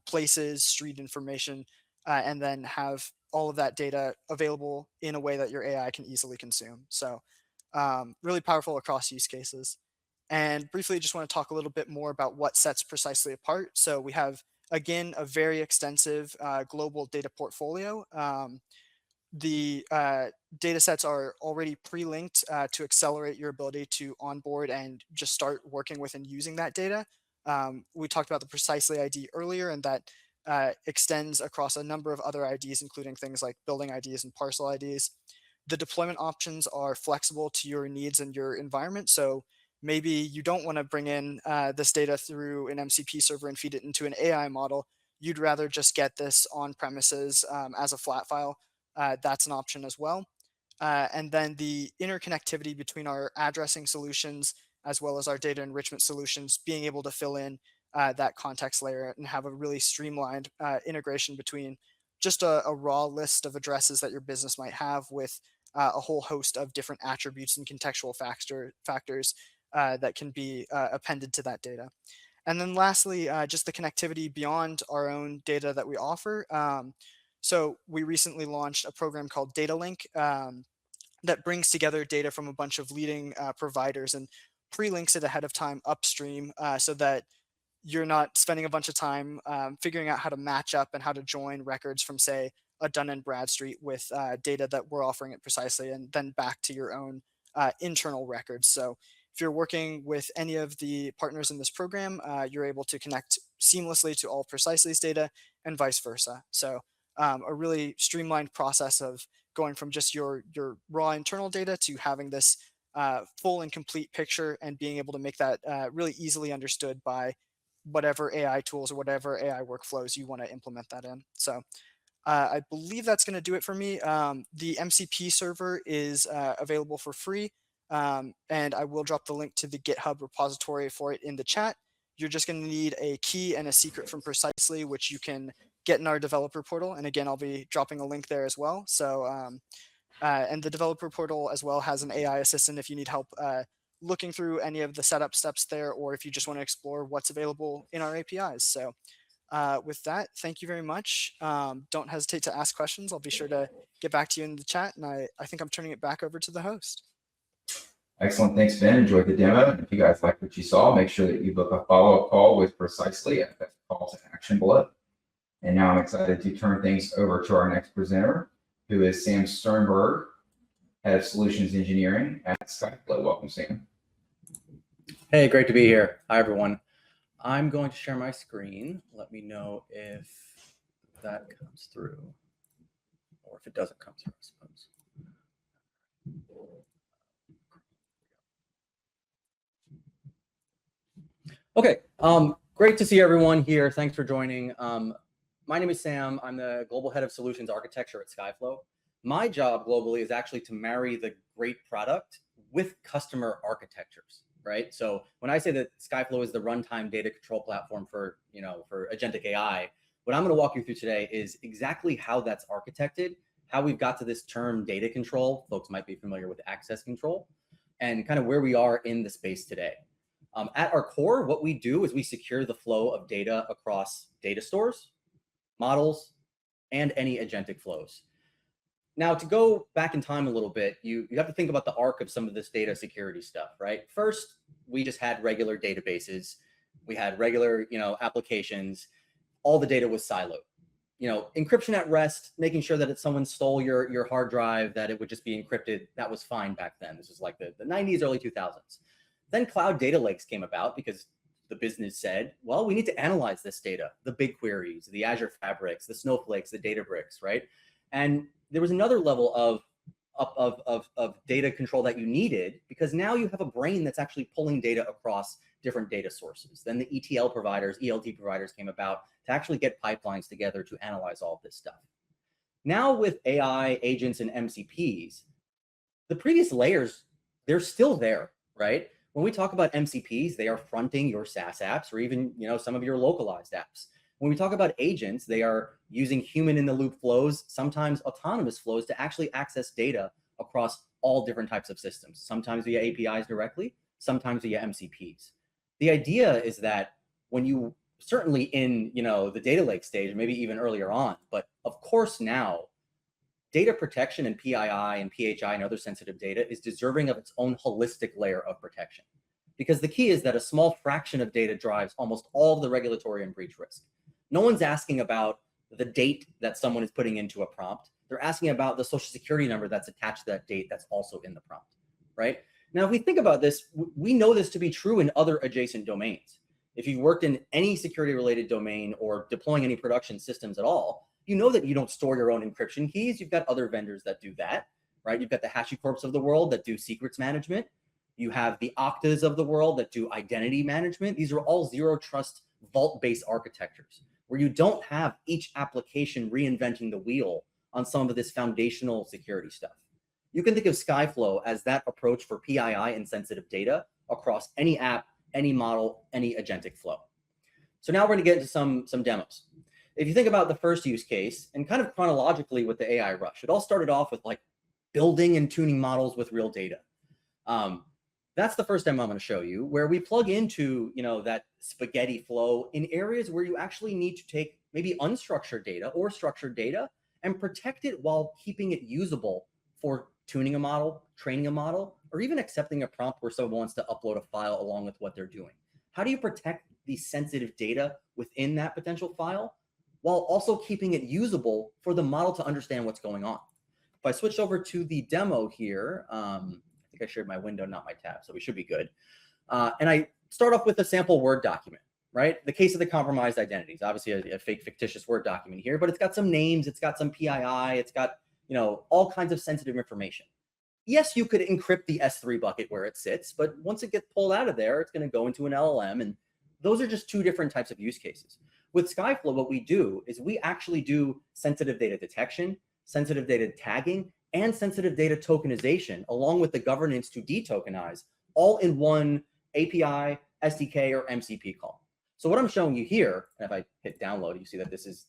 places, street information, and then have all of that data available in a way that your AI can easily consume. So really powerful across use cases. And briefly, just want to talk a little bit more about what sets Precisely apart. So we have, again, a very extensive global data portfolio. The data sets are already pre-linked to accelerate your ability to onboard and just start working with and using that data. We talked about the Precisely ID earlier, and that extends across a number of other IDs, including things like building IDs and parcel IDs. The deployment options are flexible to your needs and your environment. So maybe you don't want to bring in this data through an MCP server and feed it into an AI model. You'd rather just get this on premises as a flat file. That's an option as well. And then the interconnectivity between our addressing solutions as well as our data enrichment solutions, being able to fill in that context layer and have a really streamlined integration between just a raw list of addresses that your business might have with a whole host of different attributes and contextual factors that can be appended to that data. And then lastly, just the connectivity beyond our own data that we offer. So we recently launched a program called Data Link that brings together data from a bunch of leading providers and pre-links it ahead of time upstream so that you're not spending a bunch of time figuring out how to match up and how to join records from, say, a Dun & Bradstreet with data that we're offering it precisely, and then back to your own internal records. So if you're working with any of the partners in this program, you're able to connect seamlessly to all Precisely's data and vice versa. So a really streamlined process of going from just your raw internal data to having this full and complete picture and being able to make that really easily understood by whatever AI tools or whatever AI workflows you want to implement that in. So I believe that's going to do it for me. The MCP server is available for free, and I will drop the link to the GitHub repository for it in the chat. You're just going to need a key and a secret from Precisely, which you can get in our developer portal. And again, I'll be dropping a link there as well. So, and the developer portal as well has an AI assistant if you need help looking through any of the setup steps there, or if you just want to explore what's available in our APIs. So with that, thank you very much. Don't hesitate to ask questions. I'll be sure to get back to you in the chat. And I think I'm turning it back over to the host. Excellent. Thanks, Ben. Enjoyed the demo. And if you guys like what you saw, make sure that you book a follow-up call with Precisely at the call to action below. And now I'm excited to turn things over to our next presenter, who is Sam Sternberg, Head of Solutions Engineering at Skyflow. Welcome, Sam. Hey, great to be here. Hi, everyone. I'm going to share my screen. Let me know if that comes through, or if it doesn't come through, I suppose. Okay, great to see everyone here. Thanks for joining. My name is Sam. I'm the Global Head of Solutions Architecture at Skyflow. My job globally is actually to marry the great product with customer architectures, right? So when I say that Skyflow is the runtime data control platform for, for agentic AI, what I'm going to walk you through today is exactly how that's architected, how we've got to this term data control. Folks might be familiar with access control, and kind of where we are in the space today. At our core, what we do is we secure the flow of data across data stores, models, and any agentic flows. Now, to go back in time a little bit, you have to think about the arc of some of this data security stuff, right? First, we just had regular databases. We had regular, applications. All the data was siloed. Encryption at rest, making sure that if someone stole your hard drive, that it would just be encrypted. That was fine back then. This was like the 90s, early 2000s. Then cloud data lakes came about because the business said, well, we need to analyze this data, the BigQueries, the Azure Fabrics, the Snowflakes, the Databricks, right? And there was another level of data control that you needed, because now you have a brain that's actually pulling data across different data sources. Then the ETL providers, ELT providers came about to actually get pipelines together to analyze all of this stuff. Now with AI agents and MCPs, the previous layers, they're still there, right? When we talk about MCPs, they are fronting your SaaS apps or even, some of your localized apps. When we talk about agents, they are using human-in-the-loop flows, sometimes autonomous flows, to actually access data across all different types of systems, sometimes via APIs directly, sometimes via MCPs. The idea is that when you, certainly in the data lake stage, maybe even earlier on, but of course now, data protection and PII and PHI and other sensitive data is deserving of its own holistic layer of protection. Because the key is that a small fraction of data drives almost all of the regulatory and breach risk. No one's asking about the date that someone is putting into a prompt. They're asking about the social security number that's attached to that date that's also in the prompt, right? Now, if we think about this, we know this to be true in other adjacent domains. If you've worked in any security-related domain or deploying any production systems at all, you know that you don't store your own encryption keys. You've got other vendors that do that, right? You've got the HashiCorps of the world that do secrets management. You have the Oktas of the world that do identity management. These are all zero trust vault-based architectures where you don't have each application reinventing the wheel on some of this foundational security stuff. You can think of Skyflow as that approach for PII and sensitive data across any app, any model, any agentic flow. So now we're going to get into some demos. If you think about the first use case and kind of chronologically with the AI rush, it all started off with like building and tuning models with real data. That's the first demo I'm going to show you, where we plug into, that spaghetti flow in areas where you actually need to take maybe unstructured data or structured data and protect it while keeping it usable for tuning a model, training a model, or even accepting a prompt where someone wants to upload a file along with what they're doing. How do you protect the sensitive data within that potential file while also keeping it usable for the model to understand what's going on? If I switch over to the demo here, I think I shared my window, not my tab, so we should be good. And I start off with a sample Word document, right? The case of the compromised identities, obviously a fake fictitious Word document here, but it's got some names, it's got some PII, it's got, all kinds of sensitive information. Yes, you could encrypt the S3 bucket where it sits, but once it gets pulled out of there, it's going to go into an LLM. And those are just two different types of use cases. With Skyflow, what we do is we actually do sensitive data detection, sensitive data tagging, and sensitive data tokenization, along with the governance to detokenize, all in one API, SDK, or MCP call. So what I'm showing you here, and if I hit download, you see that this is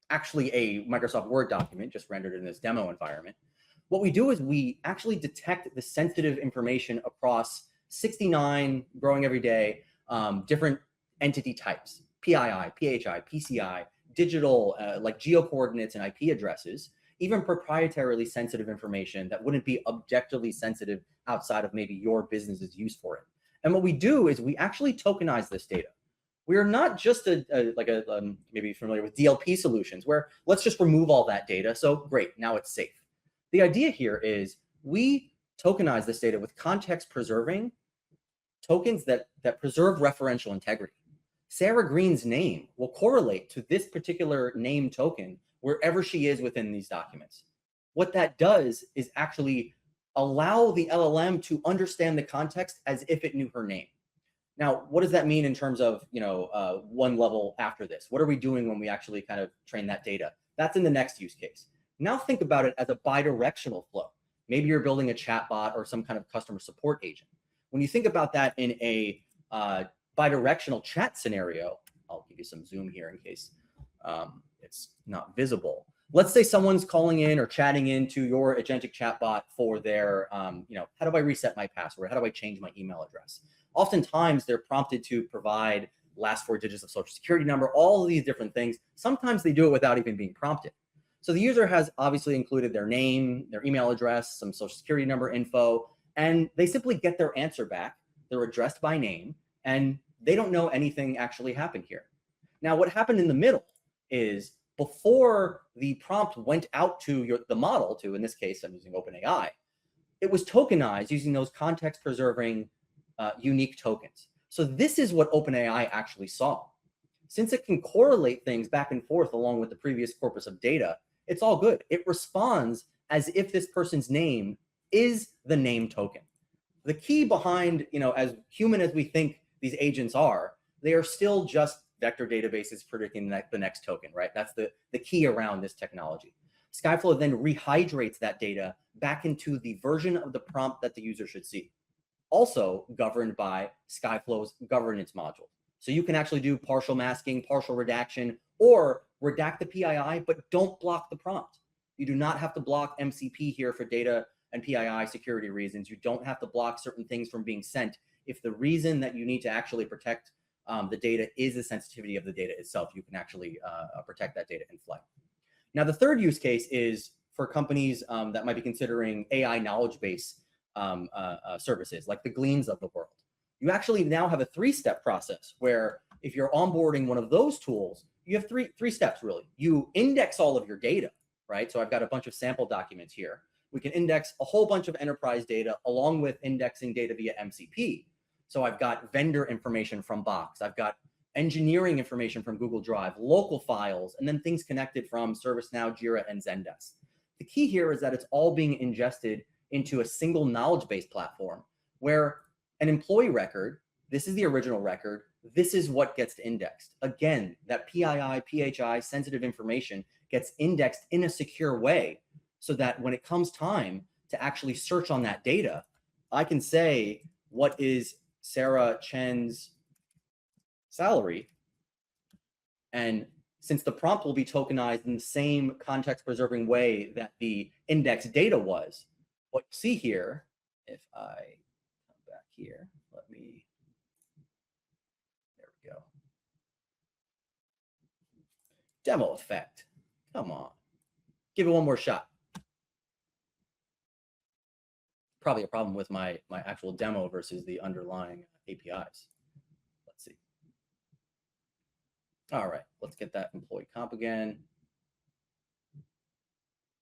actually a Microsoft Word document just rendered in this demo environment. What we do is we actually detect the sensitive information across 69, growing every day, different entity types, PII, PHI, PCI, digital, like geocoordinates and IP addresses, even proprietarily sensitive information that wouldn't be objectively sensitive outside of maybe your business's use for it. And what we do is we actually tokenize this data. We are not just maybe familiar with DLP solutions where let's just remove all that data. So great, now it's safe. The idea here is we tokenize this data with context preserving tokens that preserve referential integrity. Sarah Green's name will correlate to this particular name token wherever she is within these documents. What that does is actually allow the LLM to understand the context as if it knew her name. Now, what does that mean in terms of, one level after this? What are we doing when we actually kind of train that data? That's in the next use case. Now think about it as a bidirectional flow. Maybe you're building a chatbot or some kind of customer support agent. When you think about that in a bidirectional chat scenario, I'll give you some zoom here in case it's not visible. Let's say someone's calling in or chatting into your agentic chatbot for their, how do I reset my password? How do I change my email address? Oftentimes they're prompted to provide last 4 digits of social security number, all of these different things. Sometimes they do it without even being prompted. So the user has obviously included their name, their email address, some social security number info, and they simply get their answer back. They're addressed by name, and they don't know anything actually happened here. Now, what happened in the middle is before the prompt went out to the model, to, in this case, I'm using OpenAI, it was tokenized using those context preserving unique tokens. So this is what OpenAI actually saw. Since it can correlate things back and forth along with the previous corpus of data, it's all good. It responds as if this person's name is the name token. The key behind, as human as we think these agents are, they are still just vector databases predicting the next token, right? That's the key around this technology. Skyflow then rehydrates that data back into the version of the prompt that the user should see. Also governed by Skyflow's governance module. So you can actually do partial masking, partial redaction, or redact the PII, but don't block the prompt. You do not have to block MCP here for data and PII security reasons. You don't have to block certain things from being sent. If the reason that you need to actually protect the data is the sensitivity of the data itself, you can actually protect that data in flight. Now, the third use case is for companies that might be considering AI knowledge base services like the Gleans of the world. You actually now have a 3-step process where if you're onboarding one of those tools, you have three steps really. You index all of your data, right? So I've got a bunch of sample documents here. We can index a whole bunch of enterprise data along with indexing data via MCP. So I've got vendor information from Box. I've got engineering information from Google Drive, local files, and then things connected from ServiceNow, Jira, and Zendesk. The key here is that it's all being ingested into a single knowledge base platform where an employee record, this is the original record, this is what gets indexed. Again, that PII, PHI sensitive information gets indexed in a secure way so that when it comes time to actually search on that data, I can say, what is Sarah Chen's salary? And since the prompt will be tokenized in the same context preserving way that the index data was, what you see here, if I come back here, there we go. Demo effect, come on, give it one more shot. probably a problem with my actual demo versus the underlying APIs. Let's see. All right, let's get that employee comp again.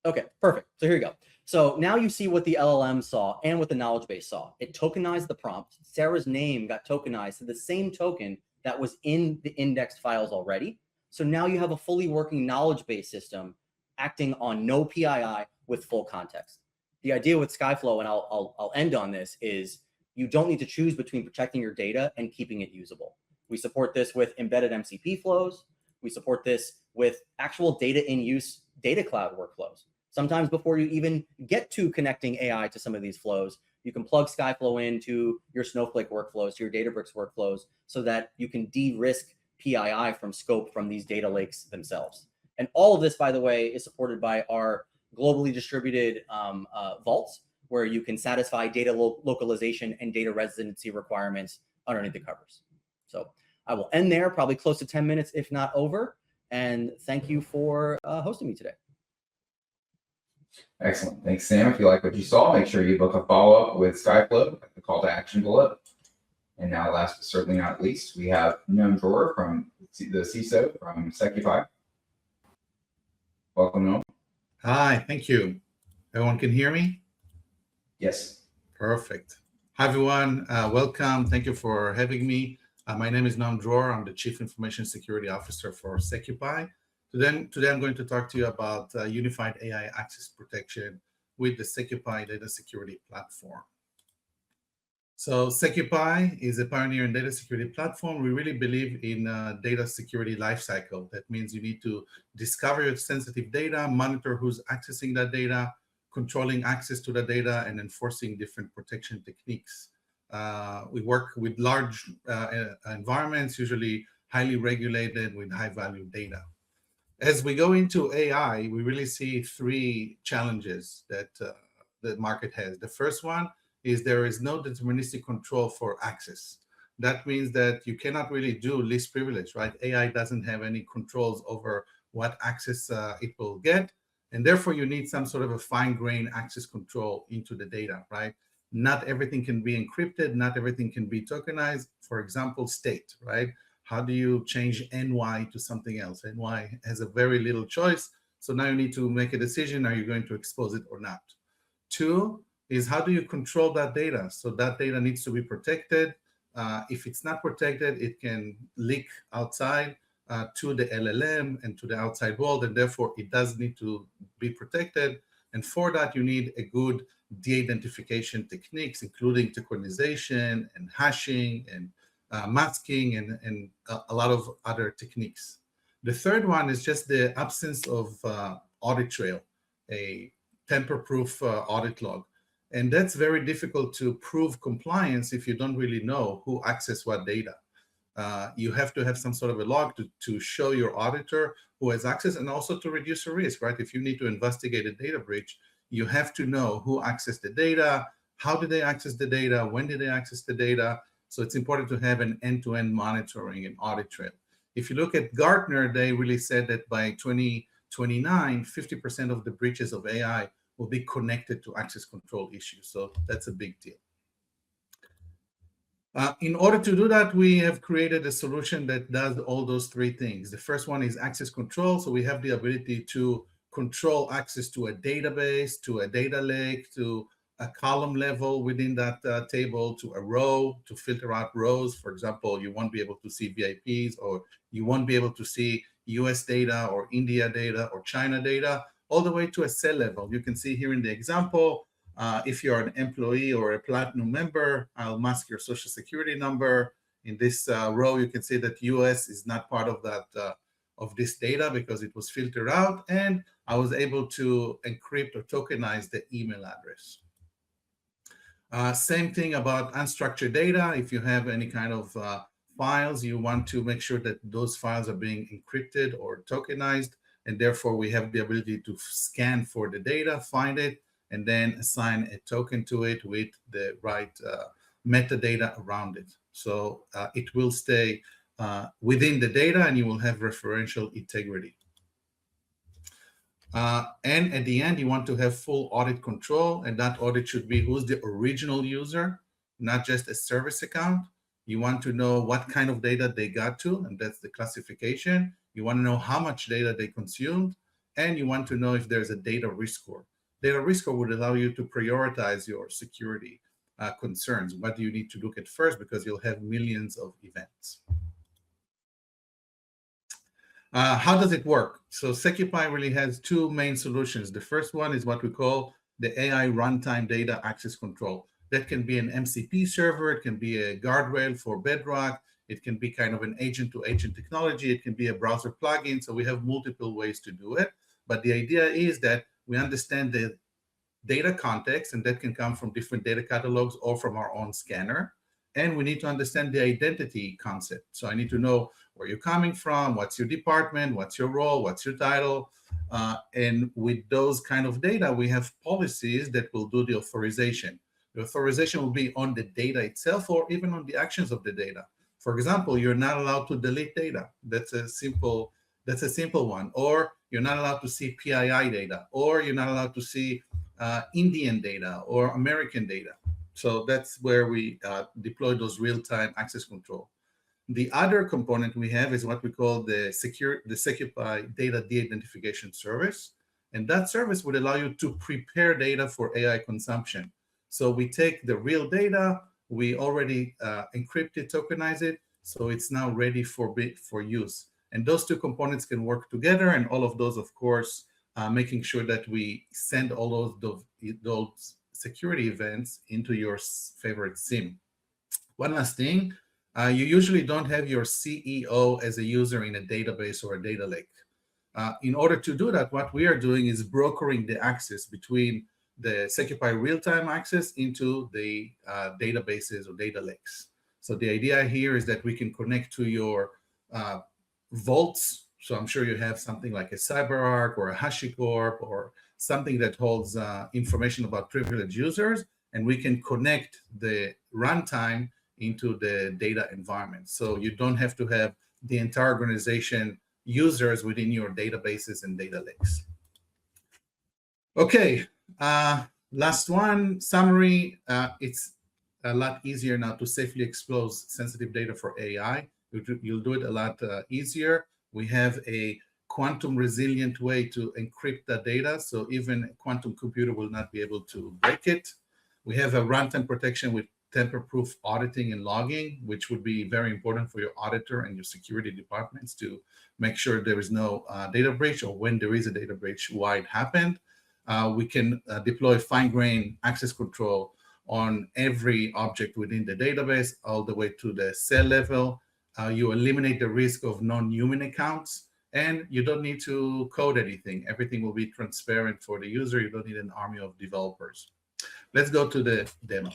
Okay, perfect. So here you go. So now you see what the LLM saw and what the knowledge base saw. It tokenized the prompt. Sarah's name got tokenized to the same token that was in the indexed files already. So now you have a fully working knowledge base system acting on no PII with full context. The idea with Skyflow, and I'll end on this, is you don't need to choose between protecting your data and keeping it usable. We support this with embedded MCP flows. We support this with actual data in use data cloud workflows. Sometimes before you even get to connecting AI to some of these flows, you can plug Skyflow into your Snowflake workflows, to your Databricks workflows, so that you can de-risk PII from scope from these data lakes themselves. And all of this, by the way, is supported by our globally distributed vaults, where you can satisfy data localization and data residency requirements underneath the covers. So I will end there, probably close to 10 minutes, if not over. And thank you for hosting me today. Excellent. Thanks, Sam. If you like what you saw, make sure you book a follow-up with Skyflow at the call to action below. And now, last but certainly not least, we have Noam Dror from the CISO from SecuPi. Welcome, Noam. Hi, thank you. Everyone can hear me? Yes. Perfect. Hi, everyone. Welcome. Thank you for having me. My name is Noam Dror. I'm the Chief Information Security Officer for SecuPi. Today, I'm going to talk to you about unified AI access protection with the SecuPi data security platform. So SecuPi is a pioneer in data security platform. We really believe in data security lifecycle. That means you need to discover your sensitive data, monitor who's accessing that data, controlling access to the data, and enforcing different protection techniques. We work with large environments, usually highly regulated with high-value data. As we go into AI, we really see three challenges that the market has. The first one is there is no deterministic control for access. That means that you cannot really do least privilege, right? AI doesn't have any controls over what access it will get. And therefore, you need some sort of a fine-grained access control into the data, right? Not everything can be encrypted. Not everything can be tokenized. For example, state, right? How do you change NY to something else? NY has a very little choice. So now you need to make a decision. Are you going to expose it or not? Two is how do you control that data? So that data needs to be protected. If it's not protected, it can leak outside to the LLM and to the outside world. And therefore, it does need to be protected. And for that, you need a good de-identification techniques, including tokenization and hashing and masking and a lot of other techniques. The third one is just the absence of audit trail, a tamper-proof audit log. And that's very difficult to prove compliance if you don't really know who accessed what data. You have to have some sort of a log to show your auditor who has access, and also to reduce the risk, right? If you need to investigate a data breach, you have to know who accessed the data, how did they access the data, when did they access the data. So it's important to have an end-to-end monitoring and audit trail. If you look at Gartner, they really said that by 2029, 50% of the breaches of AI will be connected to access control issues. So that's a big deal. In order to do that, we have created a solution that does all those three things. The first one is access control. So we have the ability to control access to a database, to a data lake, to a column level within that table, to a row, to filter out rows. For example, you won't be able to see VIPs, or you won't be able to see US data or India data or China data, all the way to a cell level. You can see here in the example, if you're an employee or a platinum member, I'll mask your social security number. In this row, you can see that US is not part of that of this data because it was filtered out, and I was able to encrypt or tokenize the email address. Same thing about unstructured data. If you have any kind of files, you want to make sure that those files are being encrypted or tokenized, and therefore we have the ability to scan for the data, find it, and then assign a token to it with the right metadata around it. So it will stay within the data, and you will have referential integrity. And at the end, you want to have full audit control, and that audit should be who's the original user, not just a service account. You want to know what kind of data they got to, and that's the classification. You want to know how much data they consumed, and you want to know if there's a data risk score. Data risk score would allow you to prioritize your security concerns. What do you need to look at first, because you'll have millions of events. How does it work? So SecuPi really has two main solutions. The first one is what we call the AI runtime data access control. That can be an MCP server, it can be a guardrail for Bedrock, it can be kind of an agent-to-agent technology, it can be a browser plugin. So we have multiple ways to do it. But the idea is that we understand the data context, and that can come from different data catalogs or from our own scanner. And we need to understand the identity concept. So I need to know where you're coming from, what's your department, what's your role, what's your title. And with those kind of data, we have policies that will do the authorization. The authorization will be on the data itself or even on the actions of the data. For example, you're not allowed to delete data. That's a simple one. Or you're not allowed to see PII data, or you're not allowed to see Indian data or American data. So that's where we deploy those real-time access control. The other component we have is what we call the SecuPi data de-identification service. And that service would allow you to prepare data for AI consumption. So we take the real data, we already encrypt it, tokenize it, so it's now ready for use. And those two components can work together, and all of those, of course, making sure that we send all those security events into your favorite SIEM. One last thing, you usually don't have your CEO as a user in a database or a data lake. In order to do that, what we are doing is brokering the access between the SecuPi real-time access into the databases or data lakes. So the idea here is that we can connect to your vaults. So I'm sure you have something like a CyberArk or a HashiCorp or something that holds information about privileged users, and we can connect the runtime into the data environment. So you don't have to have the entire organization users within your databases and data lakes. Okay, last one, summary. It's a lot easier now to safely expose sensitive data for AI. You'll do it a lot easier. We have a quantum resilient way to encrypt the data, so even a quantum computer will not be able to break it. We have a runtime protection with tamper-proof auditing and logging, which would be very important for your auditor and your security departments to make sure there is no data breach, or when there is a data breach, why it happened. We can deploy fine-grained access control on every object within the database, all the way to the cell level. You eliminate the risk of non-human accounts, and you don't need to code anything. Everything will be transparent for the user. You don't need an army of developers. Let's go to the demo.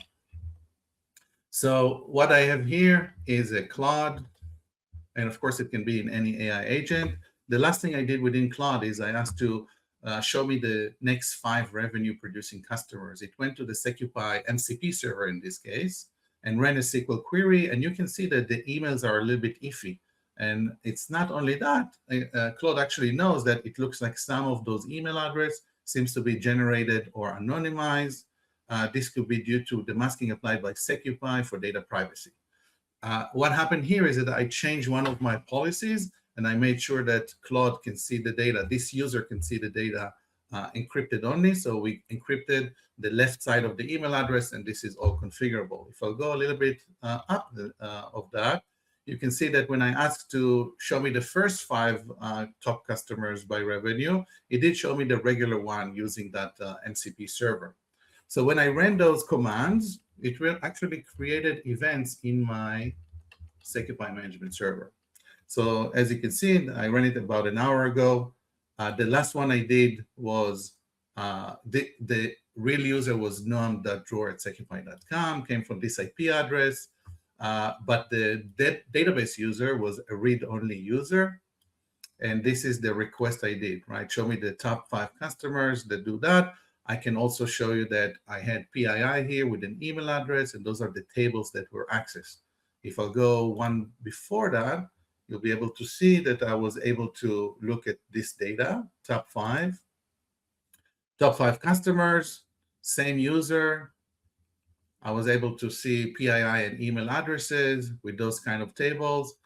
So what I have here is a Claude, and of course it can be in any AI agent. The last thing I did within Claude is I asked to show me the next 5 revenue producing customers. It went to the SecuPi MCP server in this case and ran a SQL query, and you can see that the emails are a little bit iffy. And it's not only that, Claude actually knows that it looks like some of those email address seems to be generated or anonymized. This could be due to the masking applied by SecuPi for data privacy. What happened here is that I changed one of my policies, and I made sure that Claude can see the data. This user can see the data encrypted only. So we encrypted the left side of the email address, and this is all configurable. If I'll go a little bit up of that, you can see that when I asked to show me the first 5 top customers by revenue, it did show me the regular one using that MCP server. So when I ran those commands, it actually created events in my SecuPi management server. So as you can see, I ran it about an hour ago. The last one I did was the real user was noam.drawer@secupi.com, came from this IP address, but the database user was a read-only user. And this is the request I did, right? Show me the top 5 customers that do that. I can also show you that I had PII here with an email address, and those are the tables that were accessed. If I'll go one before that, you'll be able to see that I was able to look at this data, top 5, top 5 customers, same user. I was able to see PII and email addresses with those kind of tables.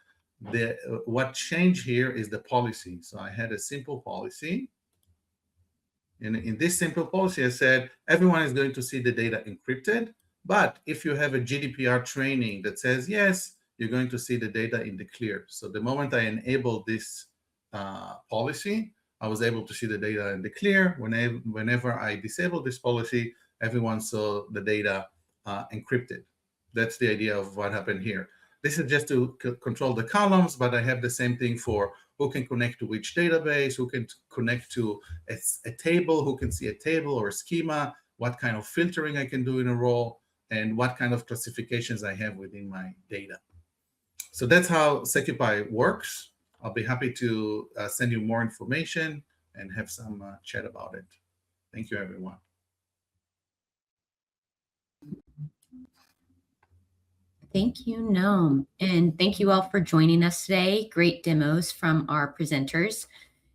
What changed here is the policy. So I had a simple policy. In this simple policy, I said, everyone is going to see the data encrypted. But if you have a GDPR training that says, yes, you're going to see the data in the clear. So the moment I enabled this policy, I was able to see the data in the clear. Whenever I disabled this policy, everyone saw the data encrypted. That's the idea of what happened here. This is just to control the columns, but I have the same thing for who can connect to which database, who can connect to a table, who can see a table or a schema, what kind of filtering I can do in a role, and what kind of classifications I have within my data. So that's how SecuPi works. I'll be happy to send you more information and have some chat about it. Thank you, everyone. Thank you, Noam. And thank you all for joining us today. Great demos from our presenters.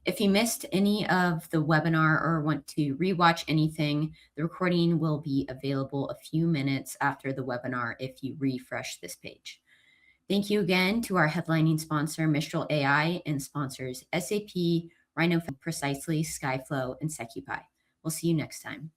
If you missed any of the webinar or want to rewatch anything, the recording will be available a few minutes after the webinar if you refresh this page. Thank you again to our headlining sponsor, Mistral AI, and sponsors SAP, Rhino, Precisely, Skyflow, and SecuPi. We'll see you next time.